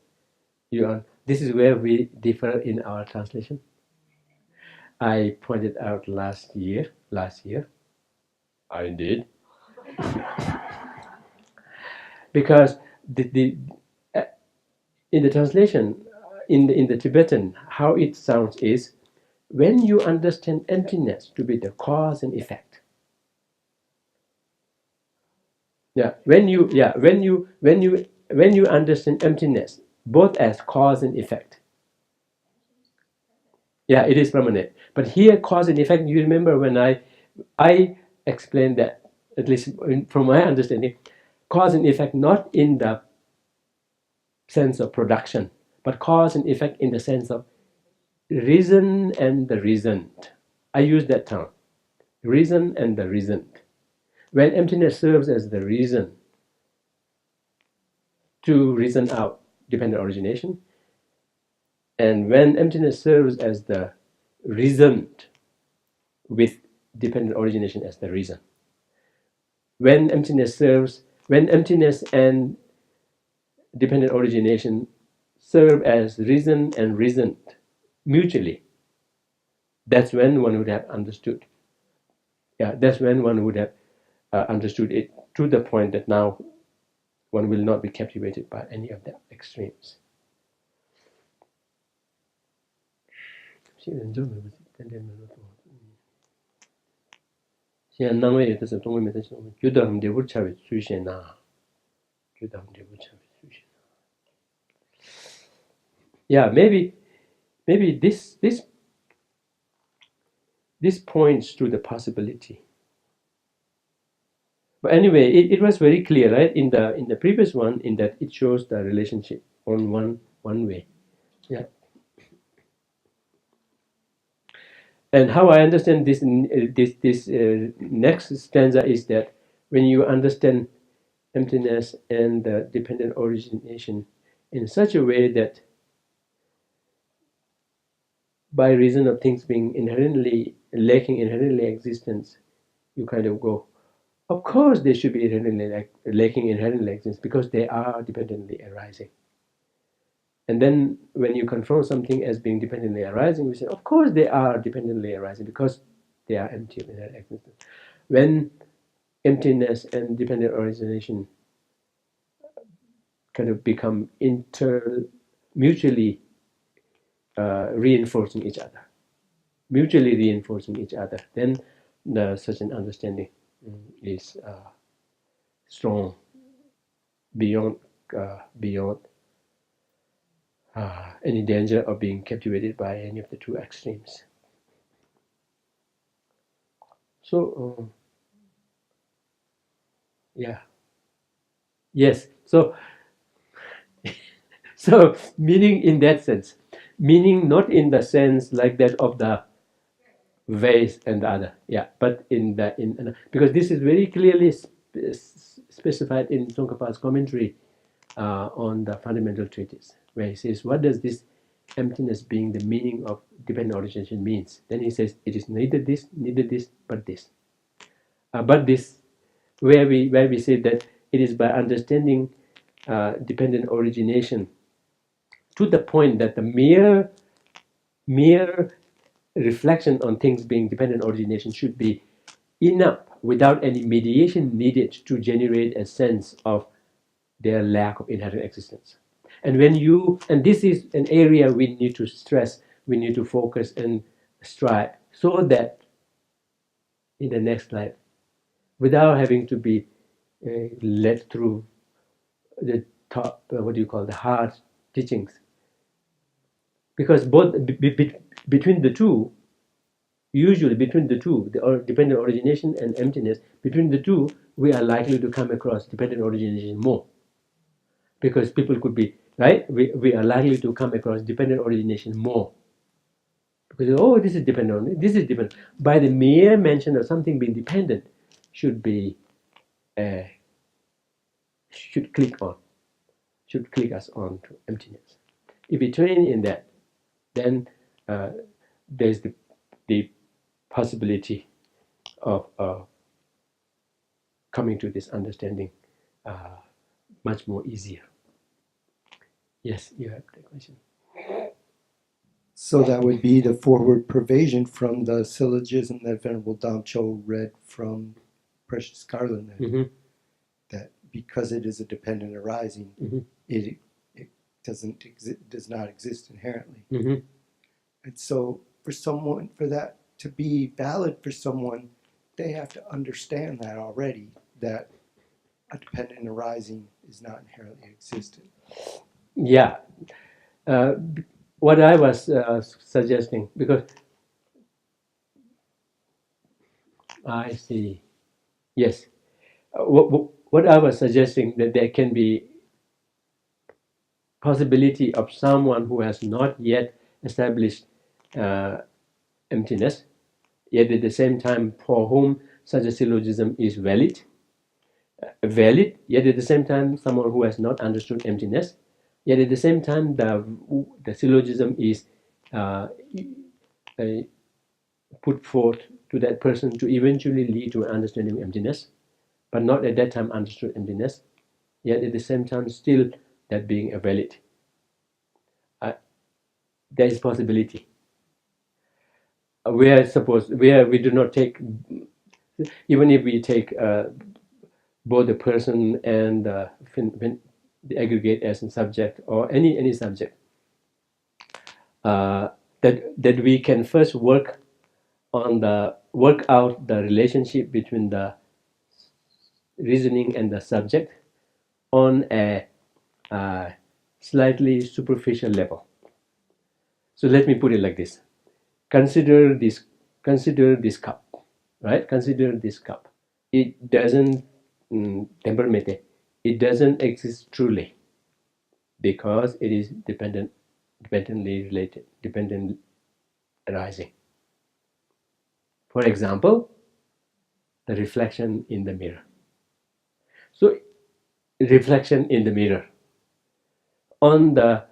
this is where we differ in our translation. I pointed out last year, I did, because in the translation, in the Tibetan, how it sounds is, when you understand emptiness to be the cause and effect. When you understand emptiness both as cause and effect. Yeah, it is permanent. But here, cause and effect, you remember when I explained that, at least from my understanding, cause and effect not in the sense of production, but cause and effect in the sense of reason and the reasoned. I use that term, reason and the reasoned. When emptiness serves as the reason to reason out dependent origination, and when emptiness serves as the reasoned with dependent origination as the reason. When emptiness and dependent origination serve as reason and reasoned mutually, that's when one would have understood. Yeah, that's when one would have understood it to the point that now one will not be captivated by any of the extremes. Yeah, maybe this points to the possibility. But anyway, it was very clear, right? In the previous one, in that it shows the relationship on one way. Yeah. And how I understand this next stanza is that when you understand emptiness and the dependent origination in such a way that by reason of things being lacking inherently existence, you kind of go, of course they should be inherently lacking inherently existence because they are dependently arising. And then when you confront something as being dependently arising, we say, of course they are dependently arising because they are empty of inherent existence. When emptiness and dependent origination kind of become mutually reinforcing each other, then such an understanding is strong beyond any danger of being captivated by any of the two extremes. So, yeah. Yes. So, meaning in that sense, meaning not in the sense like that of the vase and the other, yeah, but because this is very clearly specified in Tsongkhapa's commentary on the fundamental treatise, where he says, what does this emptiness being the meaning of dependent origination means? Then he says, it is neither this, but this. But this, where we say that it is by understanding dependent origination to the point that the mere reflection on things being dependent origination should be enough without any mediation needed to generate a sense of their lack of inherent existence. And this is an area we need to stress, we need to focus and strive, so that in the next life, without having to be led through the top, the hard teachings, because both between the two, usually between the two, the dependent origination and emptiness, between the two, we are likely to come across dependent origination more. Because people could be, right? We are likely to come across dependent origination more. Because, this is dependent, this is dependent. By the mere mention of something being dependent should click us on to emptiness. If we train in that, then there's the possibility of coming to this understanding much more easier. Yes, you have the question. So that would be the forward pervasion from the syllogism that Venerable Damcho read from Precious Garland. Mm-hmm. That because it is a dependent arising, Mm-hmm. it does not exist inherently. Mm-hmm. And so for that to be valid for someone, they have to understand that already, that a dependent arising is not inherently existent. Yeah. What I was suggesting, because I see, yes, what I was suggesting, that there can be possibility of someone who has not yet established emptiness, yet at the same time for whom such a syllogism is valid, yet at the same time someone who has not understood emptiness, yet at the same time the syllogism is put forth to that person to eventually lead to an understanding of emptiness, but not at that time understood emptiness, yet at the same time still that being a valid. There is possibility. Where we do not take, even if we take both the person and the aggregate as a subject, or any subject, that we can first work out the relationship between the reasoning and the subject on a slightly superficial level. So let me put it like this: consider this cup, right? Consider this cup. It doesn't temperamente. It doesn't exist truly because it is dependently related, dependent arising. For example, the reflection in the mirror. So, reflection in the mirror. On the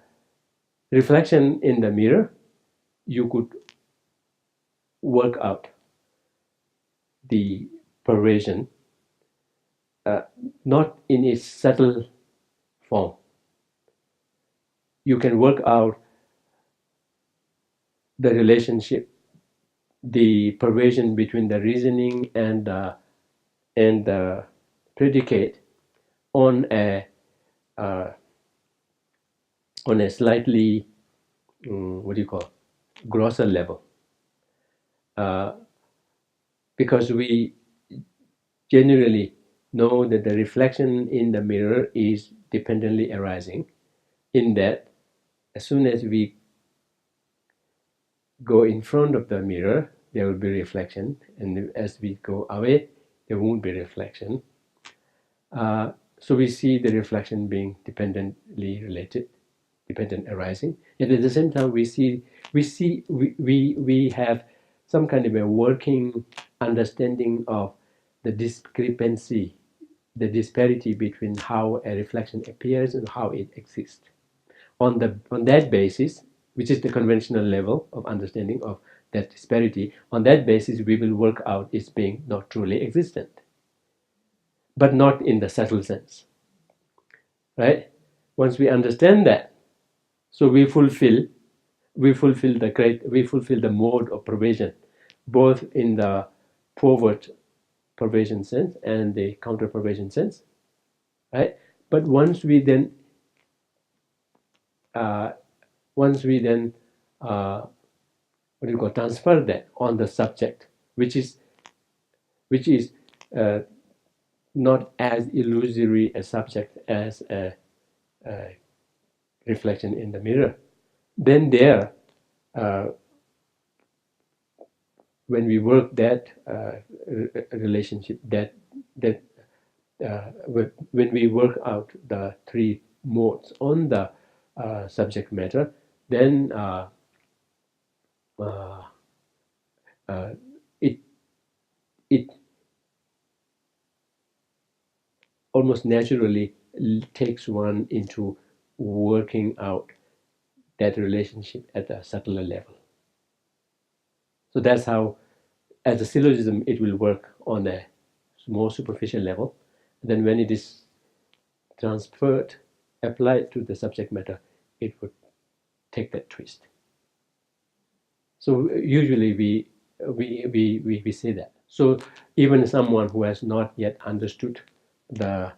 reflection in the mirror, you could work out the perversion, not in its subtle form. You can work out the relationship, the perversion between the reasoning and the predicate on a slightly grosser level, because we generally know that the reflection in the mirror is dependently arising, in that as soon as we go in front of the mirror, there will be reflection, and as we go away, there won't be reflection. So we see the reflection being dependently related, dependent arising. Yet at the same time, we have some kind of a working understanding of the discrepancy, the disparity between how a reflection appears and how it exists. On that basis, which is the conventional level of understanding of that disparity, on that basis we will work out its being not truly existent, but not in the subtle sense, right? Once we understand that, so we fulfill the mode of perversion, both in the forward perversion sense and the counter perversion sense, right? But once we then transfer that on the subject, which is not as illusory a subject as a reflection in the mirror, then when we work that relationship, when we work out the three modes on the subject matter, then it almost naturally takes one into working out that relationship at a subtler level. So that's how as a syllogism, it will work on a more superficial level. Then when it is transferred, applied to the subject matter, it would take that twist. So usually we say that. So even someone who has not yet understood the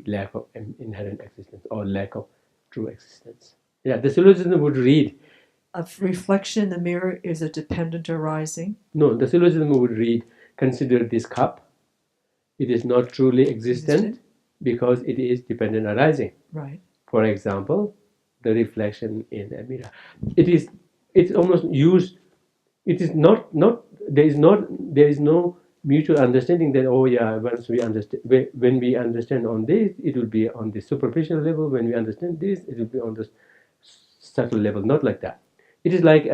lack of inherent existence or lack of true existence. Yeah, the syllogism would read. A reflection in the mirror is a dependent arising. No, the syllogism would read, consider this cup. It is not truly existent because it is dependent arising. Right. For example, the reflection in a mirror. It's almost used. It is not there is no mutual understanding that, oh yeah, once we understand, when we understand on this, it will be on the superficial level. When we understand this, it will be on the subtle level. Not like that. It is like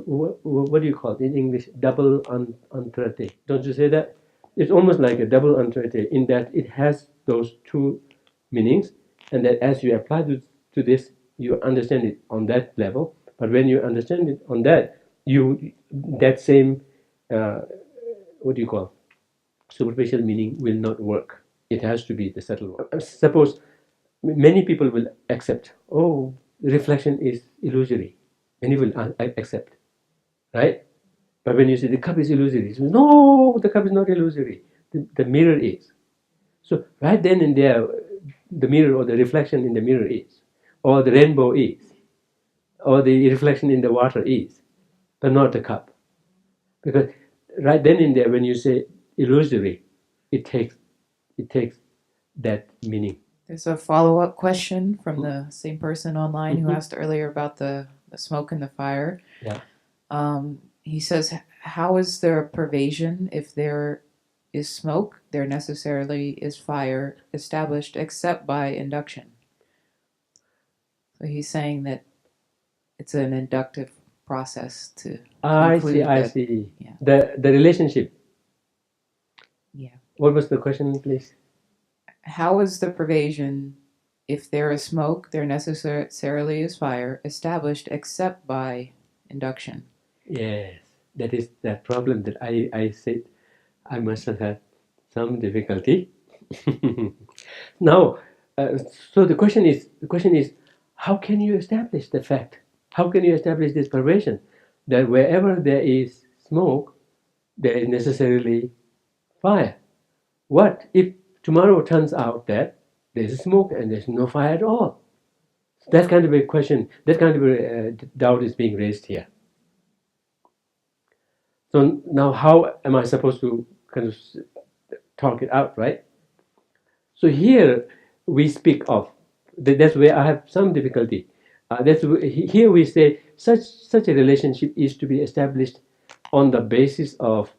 what do you call it in English? Double entente. Don't you say that? It's almost like a double entente in that it has those two meanings, and that as you apply to this, you understand it on that level. But when you understand it on that, that same what do you call superficial meaning will not work. It has to be the subtle one. Suppose many people will accept, oh, reflection is illusory. Many will accept, right? But when you say the cup is illusory, say, no, the cup is not illusory. The mirror is. So right then and there, the mirror or the reflection in the mirror is, or the rainbow is, or the reflection in the water is, but not the cup. Because right then and there, when you say illusory, it takes that meaning. There's a follow-up question from the same person online who asked earlier about the smoke and the fire. Yeah. He says, how is there pervasion if there is smoke? There necessarily is fire established except by induction. So he's saying that it's an inductive process to I conclude see. Yeah. The relationship. Yeah. What was the question, please? How is the pervasion, if there is smoke, there necessarily is fire, established except by induction? Yes, that is that problem that I said I must have had some difficulty. Now, so the question is, how can you establish the fact? How can you establish this perversion that wherever there is smoke, there is necessarily fire? What if tomorrow turns out that there's smoke and there's no fire at all? That kind of a question, that kind of a doubt is being raised here. So now how am I supposed to kind of talk it out, right? So here we speak of, that's where I have some difficulty. Here we say such a relationship is to be established on the basis of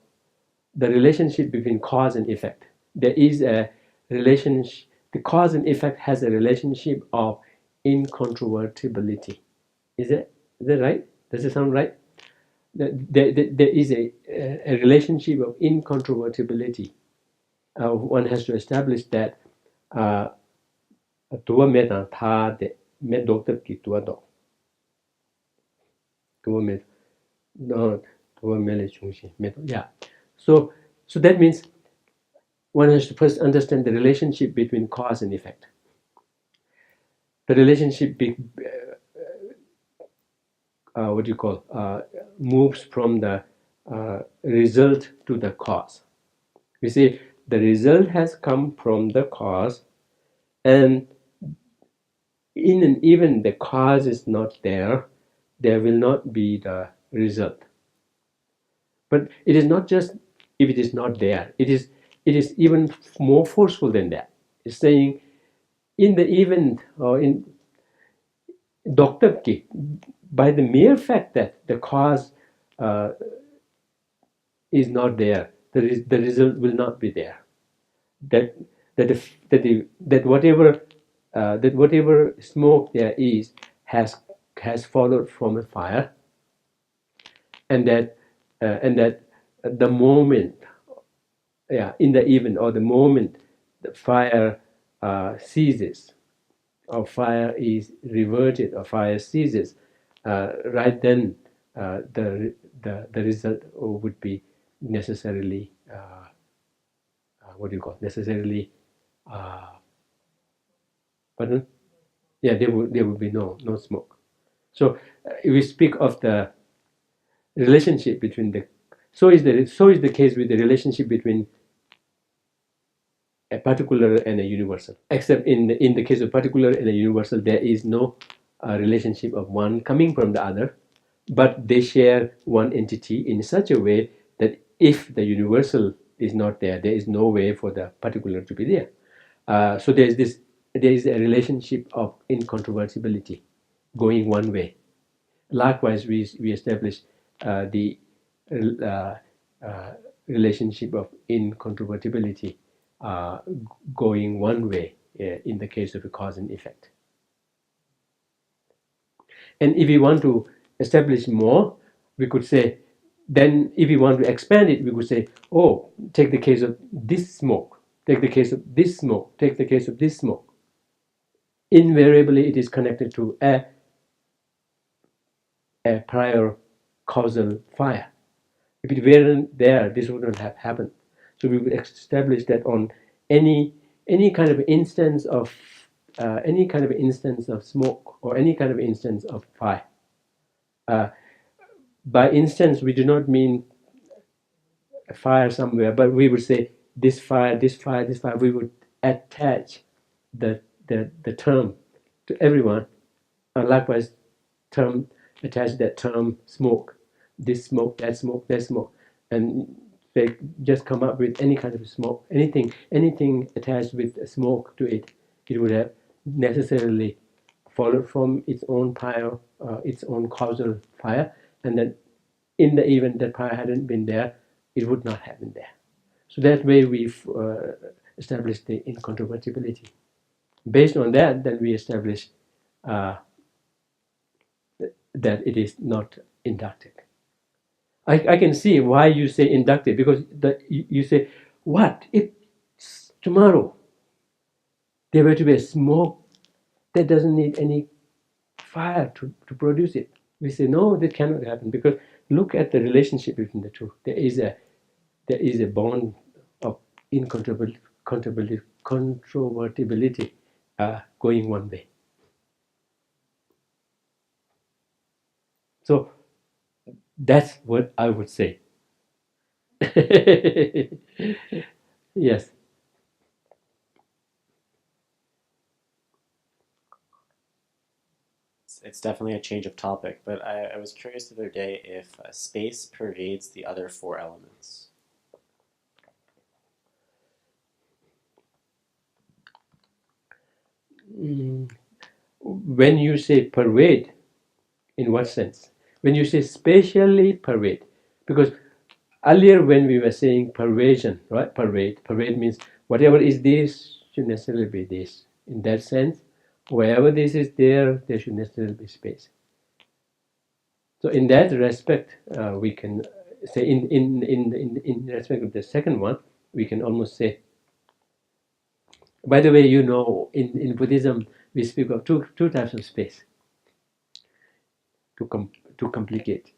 the relationship between cause and effect. There is a relationship, the cause and effect has a relationship of incontrovertibility. Is that right? Does it sound right? There is a relationship of incontrovertibility. One has to establish that ตัวเมตาท่าเดเมดอกเตอร์กิตัวดอกตัวเมตัวเมเลชุงชิเมด yeah. So that means one has to first understand the relationship between cause and effect. The relationship what do you call moves from the result to the cause. We say the result has come from the cause, and even the cause is not there, there will not be the result. But it is not just if it is not there, it is even more forceful than that. It's saying in the event or in Dr. Ki, by the mere fact that the cause is not there, the result will not be there. That whatever smoke there is has followed from a fire, and that the moment, in the event or the moment the fire ceases, or fire is reverted, or fire ceases, right then the the result would be necessarily what do you call necessarily pardon? Yeah, there would be no smoke. So if we speak of the relationship between the so is the case with the relationship between a particular and a universal. Except in the case of particular and a universal, there is no relationship of one coming from the other, but they share one entity in such a way that if the universal is not there, there is no way for the particular to be there. So there is a relationship of incontrovertibility going one way. Likewise, we establish the relationship of incontrovertibility going one way in the case of a cause and effect. And if we want to establish more, we could say, then if we want to expand it, we could say, oh, take the case of this smoke, take the case of this smoke, take the case of this smoke. Invariably, it is connected to a prior causal fire. If it weren't there, this wouldn't have happened. So we would establish that on any kind of instance of smoke or any kind of instance of fire. By instance, we do not mean a fire somewhere, but we would say this fire, this fire, this fire. We would attach the term to everyone, and likewise attach that term smoke, this smoke, that smoke, that smoke, and they just come up with any kind of smoke, anything attached with smoke to it, it would have necessarily followed from its own prior, its own causal fire, and then in the event that fire hadn't been there, it would not have been there. So that way we've established the incontrovertibility. Based on that, then we establish that it is not inductive. I can see why you say inductive, because you say, what if tomorrow there were to be a smoke that doesn't need any fire to produce it? We say, no, that cannot happen, because look at the relationship between the two. There is a bond of incontrovertibility going one way. So that's what I would say. Yes. It's definitely a change of topic, but I was curious the other day if space pervades the other four elements. When you say pervade, in what sense? When you say spatially pervade, because earlier when we were saying pervasion, right? Pervade means whatever is this should necessarily be this. In that sense, wherever this is there should necessarily be space. So in that respect, we can say in respect of the second one, we can almost say. By the way, you know, in Buddhism we speak of two types of space to complicate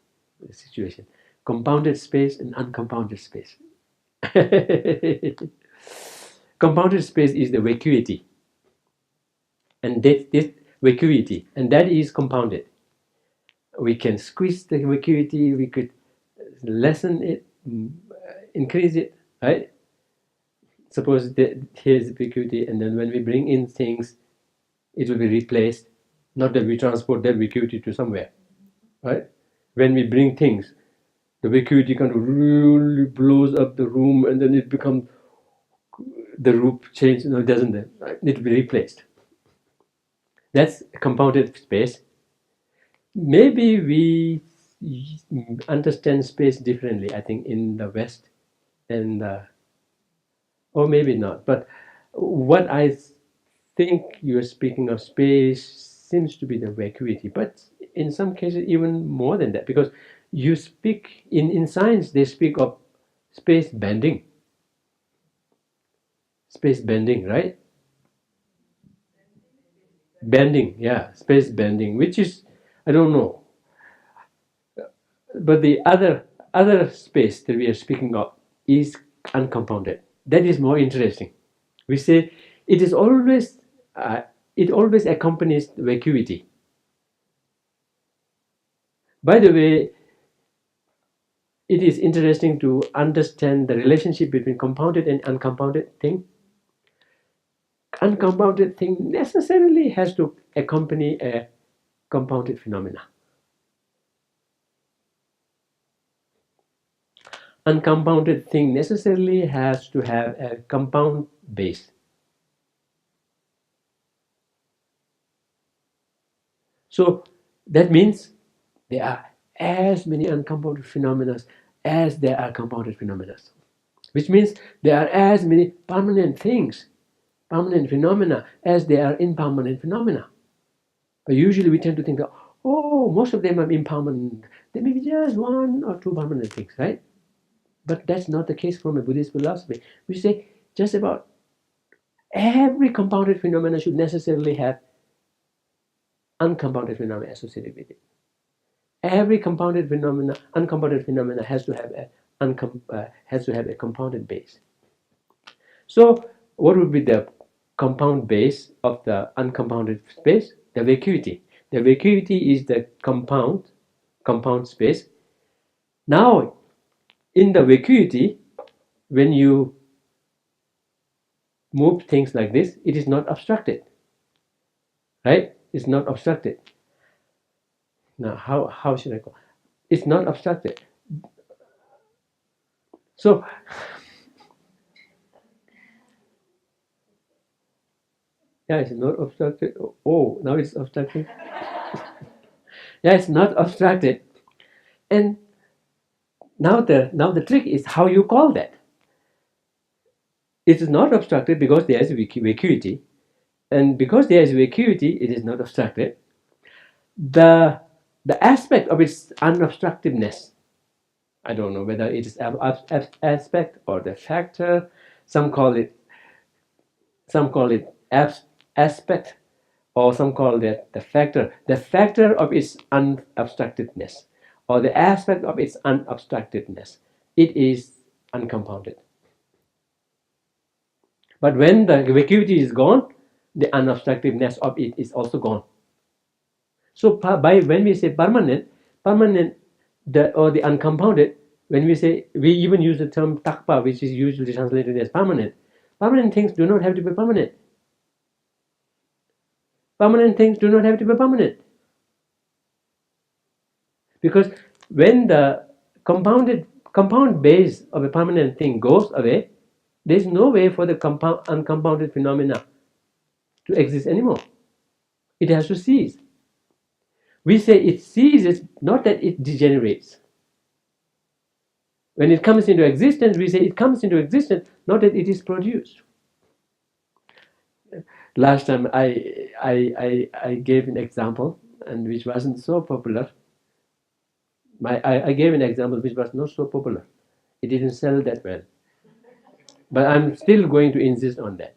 the situation: compounded space and uncompounded space. Compounded space is the vacuity, and this vacuity, and that is compounded. We can squeeze the vacuity, we could lessen it, increase it, right? Suppose that here's the vacuity, and then when we bring in things, it will be replaced. Not that we transport that vacuity to somewhere, right? When we bring things, the vacuity kind of really blows up the room, and then it becomes the roof change. No, it doesn't. Right? It will be replaced. That's a compounded space. Maybe we understand space differently, I think, in the West, and or maybe not. But what I think you're speaking of space seems to be the vacuity, but in some cases even more than that, because you speak in science, they speak of space bending. Space bending, right? Bending, yeah, space bending, which is, I don't know. But the other space that we are speaking of is uncompounded. That is more interesting. We say it is always it always accompanies vacuity. By the way, it is interesting to understand the relationship between compounded and uncompounded thing. Uncompounded thing necessarily has to accompany a compounded phenomena. Uncompounded thing necessarily has to have a compound base. So that means there are as many uncompounded phenomena as there are compounded phenomena, which means there are as many permanent things, permanent phenomena, as there are impermanent phenomena. But usually we tend to think that, oh, most of them are impermanent. There may be just one or two permanent things, right? But that's not the case from a Buddhist philosophy. We say just about every compounded phenomena should necessarily have uncompounded phenomena associated with it. Every compounded phenomena, uncompounded phenomena has to have a compounded base. So, what would be the compound base of the uncompounded space? The vacuity. The vacuity is the compound space. Now, in the vacuity, when you move things like this, it is not obstructed, right? It's not obstructed. Now, how should I go? It's not obstructed. So, yeah, it's not obstructed. Oh, now it's obstructed. Yeah, it's not obstructed. And now the trick is how you call that. It is not obstructed because there is vacuity, and because there is vacuity, it is not obstructed. The aspect of its unobstructiveness, I don't know whether it is aspect or the factor. Some call it aspect, or some call it the factor. The factor of its unobstructedness, or the aspect of its unobstructedness, it is uncompounded. But when the vacuity is gone, the unobstructiveness of it is also gone. So when we say permanent, or the uncompounded, when we say, we even use the term takpa, which is usually translated as permanent. Permanent things do not have to be permanent. Permanent things do not have to be permanent. Because when the compound base of a permanent thing goes away, there is no way for the uncompounded phenomena to exist anymore. It has to cease. We say it ceases, not that it degenerates. When it comes into existence, we say it comes into existence, not that it is produced. Last time I gave an example, and which wasn't so popular. I gave an example which was not so popular. It didn't sell that well. But I'm still going to insist on that.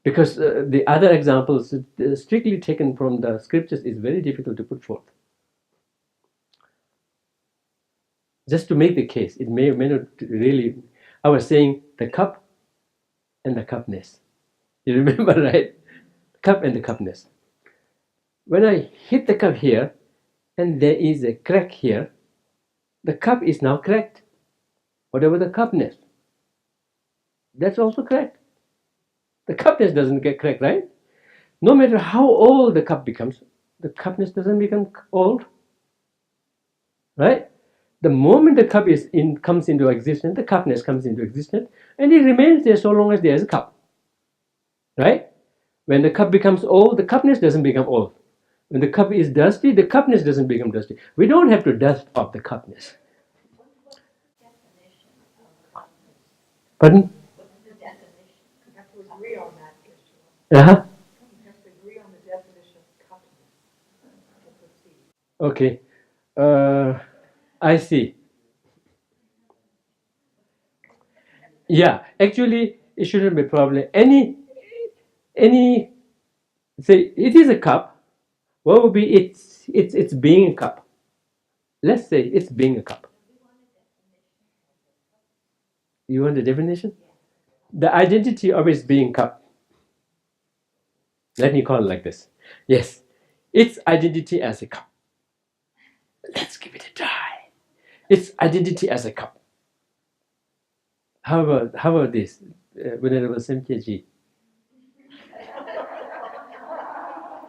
Because the other examples, strictly taken from the scriptures, is very difficult to put forth. Just to make the case, it may or may not really. I was saying the cup and the cupness. You remember, right? Cup and the cupness. When I hit the cup here, and there is a crack here, the cup is now cracked. Whatever the cupness, that's also cracked. The cupness doesn't get cracked, right? No matter how old the cup becomes, the cupness doesn't become old, right? The moment the cup comes into existence, the cupness comes into existence, and it remains there so long as there is a cup, right? When the cup becomes old, the cupness doesn't become old. When the cup is dusty, the cupness doesn't become dusty. We don't have to dust off the cupness. Pardon? The definition. You have to agree on that issue. Uh-huh. You have to agree on the definition of coupness to proceed. Okay. I see. Yeah, actually, it shouldn't be a problem. Any, say, it is a cup. What would be its being a cup? let's say it's being a cup. You want the definition? The identity of its being cup. Let me call it like this. Yes, its identity as a cup. Let's give it a try. Its identity as a cup. How about this, Venerable Semkye?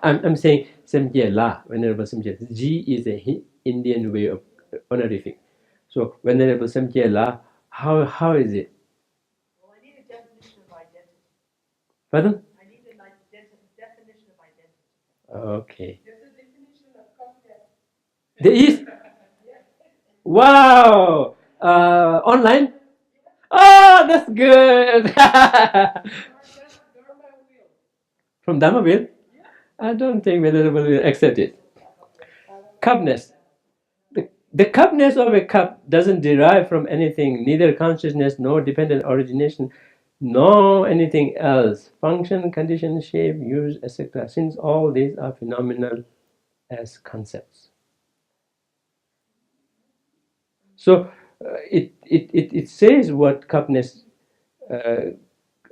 I'm saying Semkye La, Venerable Semkye. Ji is a Indian way of honorific. So Venerable Semkye La, how is it? Well, I need a definition of identity. Pardon? I need a definition of identity. Okay. There's a definition of concept. There is. Wow. Online. Oh, that's good. From Dharmaville? I don't think Venerable will accept it. Cupness. The cupness of a cup doesn't derive from anything, neither consciousness nor dependent origination, nor anything else. Function, condition, shape, use, etc. Since all these are phenomenal as concepts. So it says what cupness, a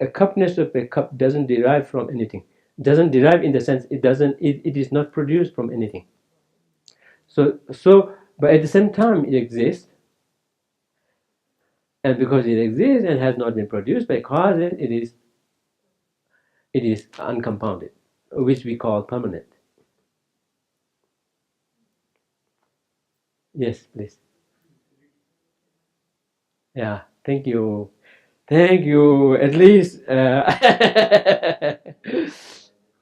cupness of a cup doesn't derive from anything. Doesn't derive in the sense it is not produced from anything. So but at the same time it exists, and because it exists and has not been produced by causes, it is uncompounded, which we call permanent. Yes, please. Yeah, thank you. Thank you. At least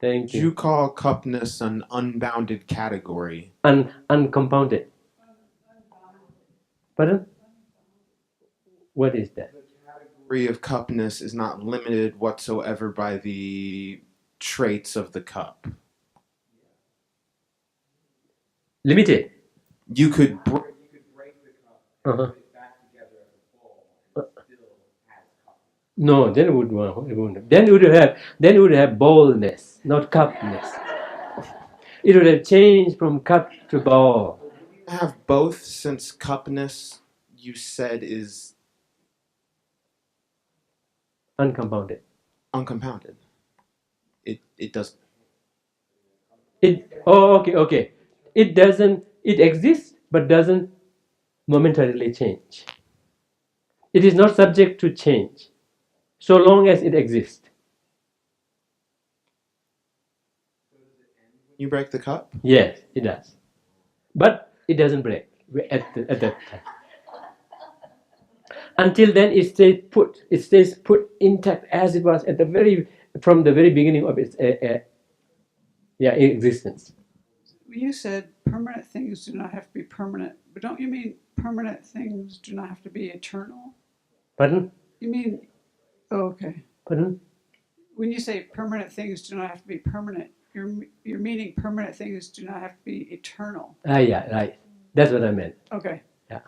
thank Would you you. call cupness an unbounded category? Uncompounded. Pardon? What is that? The category of cupness is not limited whatsoever by the traits of the cup. Limited. You could break the cup and Uh-huh. put it back together as a bowl and it still has cupness. No, then it would have boldness, not cupness. It would have changed from cup to ball. Have both, since cupness you said is Uncompounded. uncompounded. It doesn't. Okay. It exists but doesn't momentarily change. It is not subject to change so long as it exists. You break the cup? Yes, it does. But it doesn't break at that time. Until then, it stays put. It stays put intact as it was from the very beginning of its existence. You said permanent things do not have to be permanent, but don't you mean permanent things do not have to be eternal? Pardon? You mean, oh, okay. Pardon? When you say permanent things do not have to be permanent, you're meaning permanent things do not have to be eternal. Yeah, right. That's what I meant. Okay. Yeah.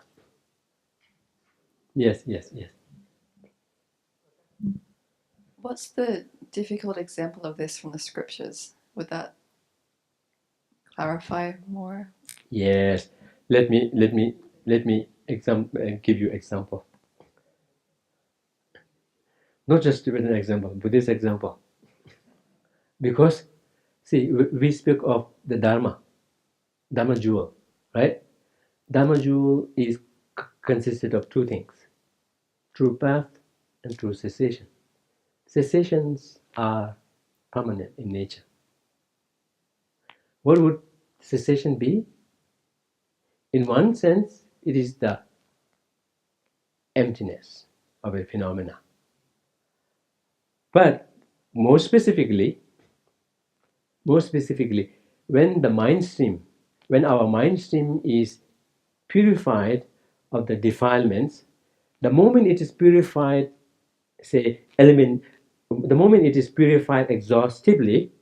Yes. What's the difficult example of this from the scriptures? Would that clarify more? Yes. Let me give you example. Not just with an example, Buddhist example. Because, see, we speak of the Dharma jewel, right? Dharma jewel is consisted of two things: true path and true cessation. Cessations are permanent in nature. What would cessation be? In one sense, it is the emptiness of a phenomena. But more specifically, when our mind stream is purified of the defilements, the moment it is purified, the moment it is purified exhaustively,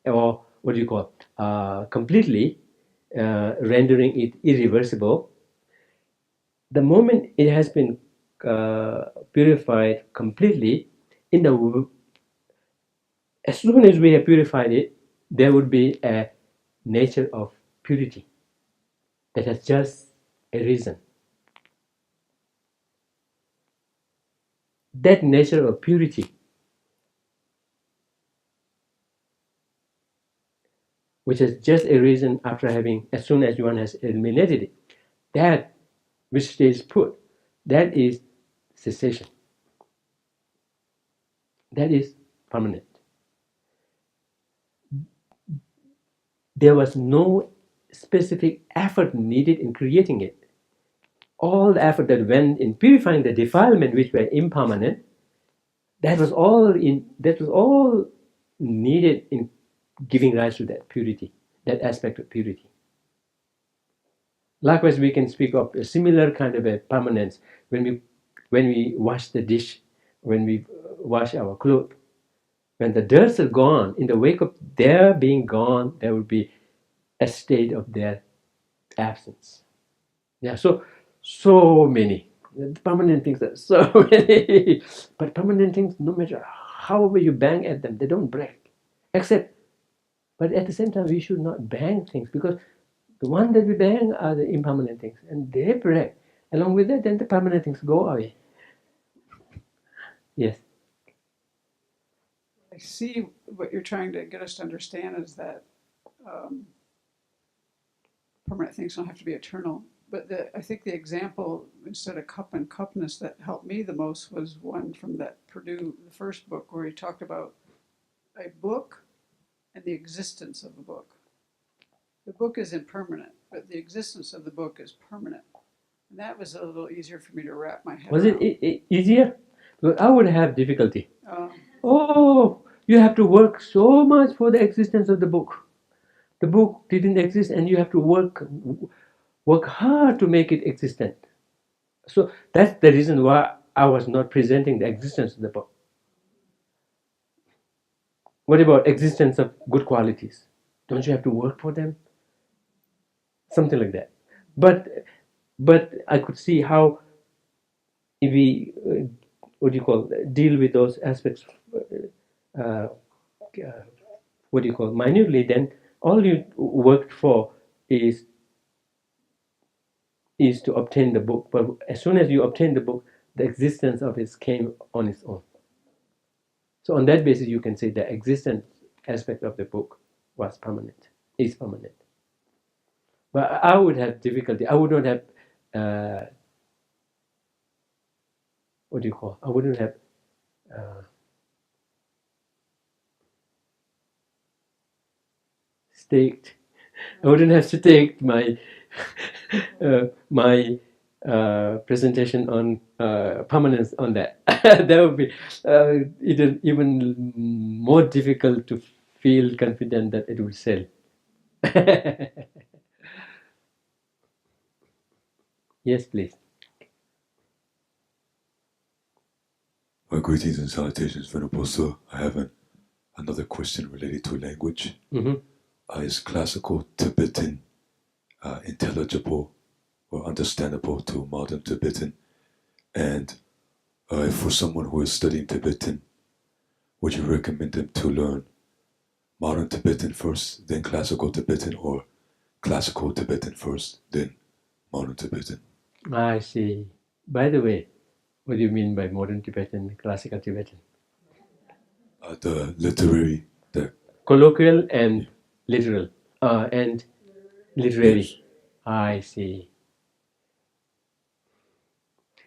or what do you call, completely, rendering it irreversible, the moment it has been purified completely, as soon as we have purified it, there would be a nature of purity that has just a reason. That nature of purity, which is just a reason after having, as soon as one has eliminated it, that which stays put, that is cessation. That is permanent. There was no specific effort needed in creating it. All the effort that went in purifying the defilement which were impermanent, that was all needed in giving rise to that purity, that aspect of purity. Likewise, we can speak of a similar kind of a permanence when we wash the dish, when we wash our clothes. When the dirts are gone, in the wake of their being gone, there will be a state of their absence. Yeah, so many permanent things. Are so many, but permanent things, no matter however you bang at them, they don't break. But at the same time, we should not bang things, because the one that we bang are the impermanent things, and they break. Along with that, then the permanent things go away. Yes. I see what you're trying to get us to understand is that permanent things don't have to be eternal. But I think the example, instead of cup and cupness, that helped me the most was one from that Purdue, the first book, where he talked about a book and the existence of a book. The book is impermanent, but the existence of the book is permanent. And that was a little easier for me to wrap my head Was around. it easier? Because I would have difficulty. Um, Oh, you have to work so much for the existence of the book. The book didn't exist, and you have to work hard to make it existent. So that's the reason why I was not presenting the existence of the book. What about existence of good qualities? Don't you have to work for them? Something like that. But I could see how, if we deal with those aspects minutely, then all you worked for is to obtain the book. But as soon as you obtain the book, the existence of it came on its own. So on that basis, you can say the existence aspect of the book is permanent. But I would have difficulty. I would not have I wouldn't have staked. I wouldn't have staked my presentation on permanence on that. That would be even more difficult to feel confident that it will sell. Yes, please. My greetings and salutations, Venerable Sir. I have another question related to language. Is classical Tibetan intelligible or understandable to modern Tibetan? And if for someone who is studying Tibetan, would you recommend them to learn modern Tibetan first, then classical Tibetan, or classical Tibetan first, then modern Tibetan? I see. By the way, what do you mean by modern Tibetan, classical Tibetan? The literary, the colloquial and literal, and literary. Yes. I see.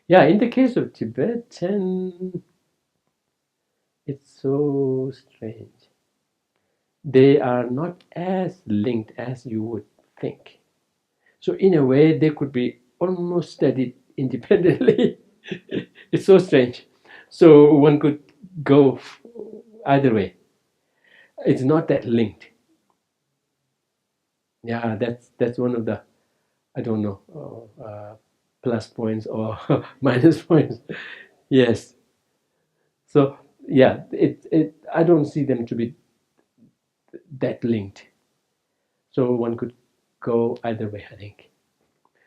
Yeah, in the case of Tibetan, it's so strange. They are not as linked as you would think. So in a way, they could be almost studied independently. It's so strange. So one could go either way. It's not that linked. Yeah, that's one of the, I don't know, plus points or minus points. Yes. So yeah, I don't see them to be that linked. So one could go either way, I think.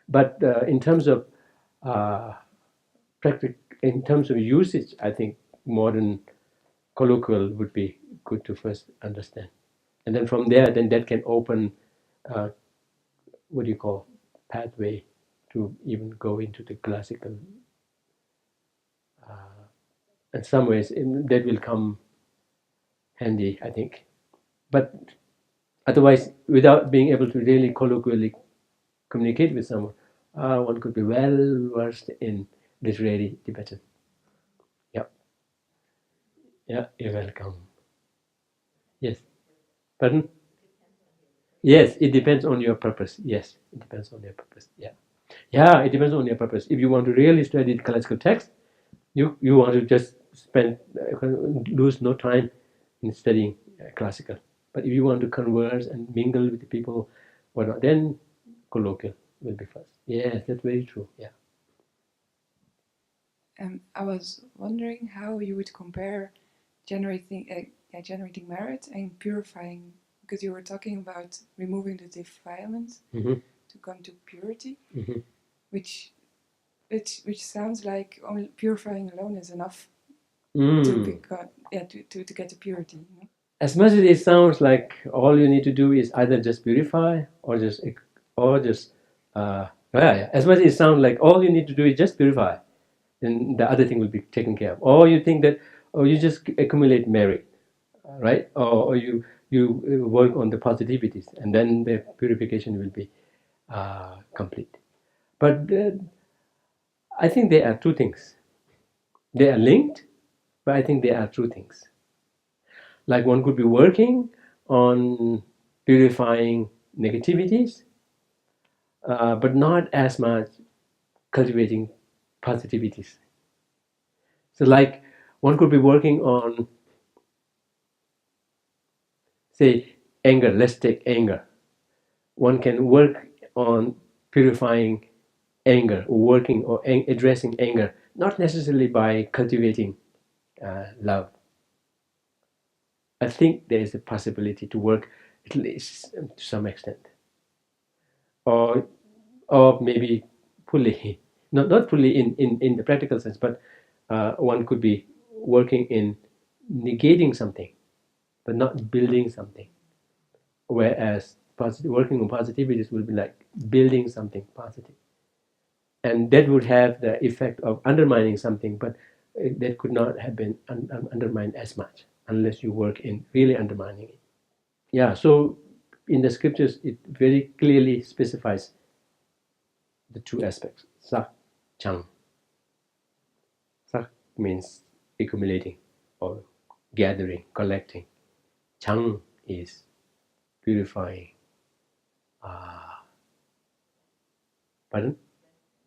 But in terms of in terms of usage, I think modern colloquial would be good to first understand, and then from there, then that can open pathway to even go into the classical. In some ways, that will come handy, I think. But otherwise, without being able to really colloquially communicate with someone, one could be well versed in literary Tibetan. Yeah. Yeah, you're welcome. Yes. Pardon? Yes, it depends on your purpose. Yes, it depends on your purpose. Yeah. Yeah, it depends on your purpose. If you want to really study the classical text, you want to just spend, lose no time in studying classical. But if you want to converse and mingle with the people, whatnot, then colloquial will be first. Yes, that's very true. Yeah. I was wondering how you would compare generating merit and purifying, because you were talking about removing the defilements to come to purity, which sounds like only purifying alone is enough to get to purity. You know? As much as it sounds like all you need to do is either just purify or just as much as it sounds like all you need to do is just purify, then the other thing will be taken care of. Or you think that, you just accumulate merit, right? Or you work on the positivities, and then the purification will be complete. But I think they are two things. They are linked, but I think they are two things. Like one could be working on purifying negativities, but not as much cultivating positivities. So like one could be working on, say, anger. Let's take anger. One can work on purifying anger, or working or addressing anger, not necessarily by cultivating love. I think there is a possibility to work at least to some extent, or maybe fully, not fully in the practical sense, but one could be working in negating something, but not building something. Whereas working on positivities will be like building something positive, and that would have the effect of undermining something, but that could not have been undermined as much unless you work in really undermining it. Yeah, so in the scriptures it very clearly specifies the two aspects. Sak, chang. Sak means accumulating or gathering, collecting. Chang is purifying. Pardon?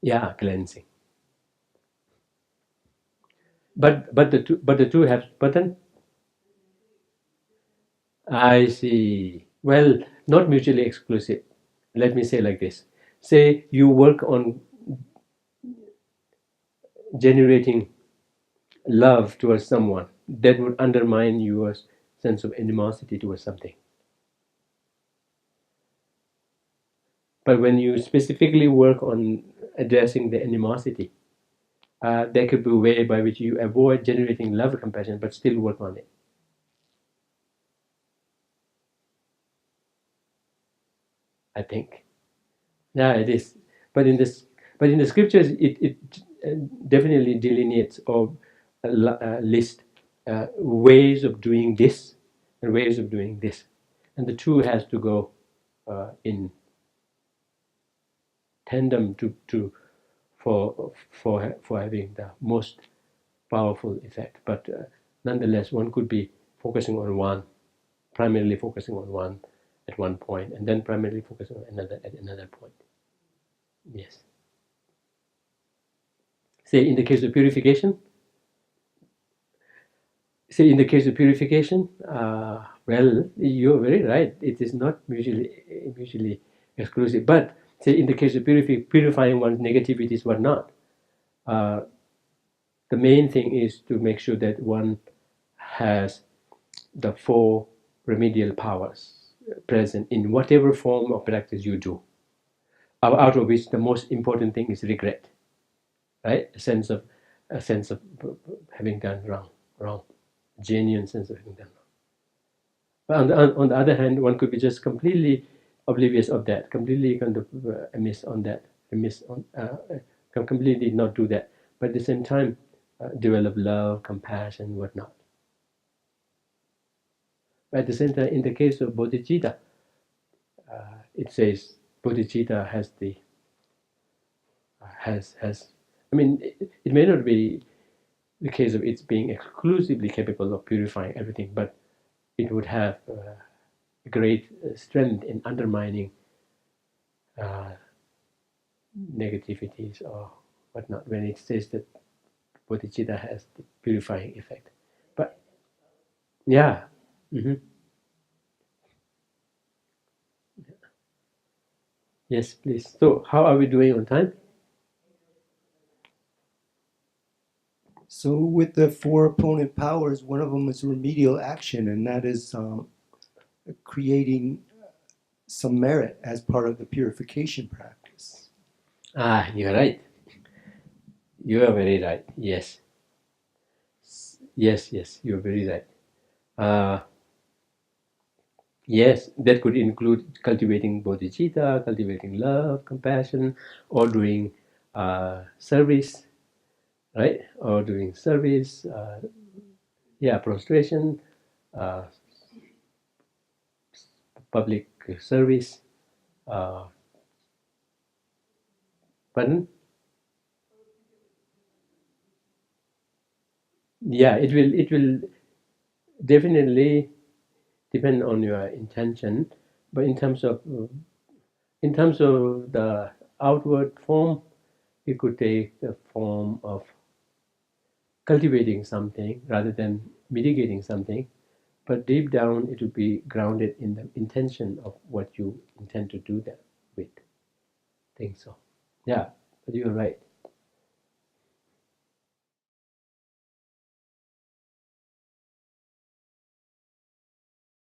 Yeah, cleansing. But the two have pardon? I see. Well, not mutually exclusive. Let me say like this. Say you work on generating love towards someone, that would undermine your sense of animosity towards something. But when you specifically work on addressing the animosity, there could be a way by which you avoid generating love and compassion, but still work on it. I think. Yeah, it is. But in the scriptures, it definitely delineates or lists ways of doing this and ways of doing this, and the two has to go in tandem for having the most powerful effect. But nonetheless, one could be focusing on one, primarily focusing on one at one point, and then primarily focusing on another at another point. Yes. Say in the case of purification. Well, you're very right. It is not mutually exclusive. But say in the case of purifying one's negativities, whatnot, the main thing is to make sure that one has the four remedial powers present in whatever form of practice you do. Out of which the most important thing is regret, right? A sense of having done wrong, genuine sense of having done wrong. But on the other hand, one could be just completely oblivious of that, completely kind of amiss on that, can completely not do that, but at the same time develop love, compassion, whatnot. But at the same time, in the case of bodhicitta, it says bodhicitta has the has I mean, it may not be the case of its being exclusively capable of purifying everything, but it would have great strength in undermining negativities or whatnot when it says that bodhicitta has the purifying effect. But yeah. Yes, please. So how are we doing on time? So with the four opponent powers, one of them is remedial action, and that is creating some merit as part of the purification practice. Ah, you're right. You are very right. Yes. Yes, you're very right. Yes, that could include cultivating bodhicitta, cultivating love, compassion, or doing service, right? Or doing service, prostration, uh, public service. Pardon? Yeah, it will definitely depend on your intention, but in terms of the outward form, it could take the form of cultivating something rather than mitigating something, but deep down it will be grounded in the intention of what you intend to do that with. I think so. Yeah, but you're right.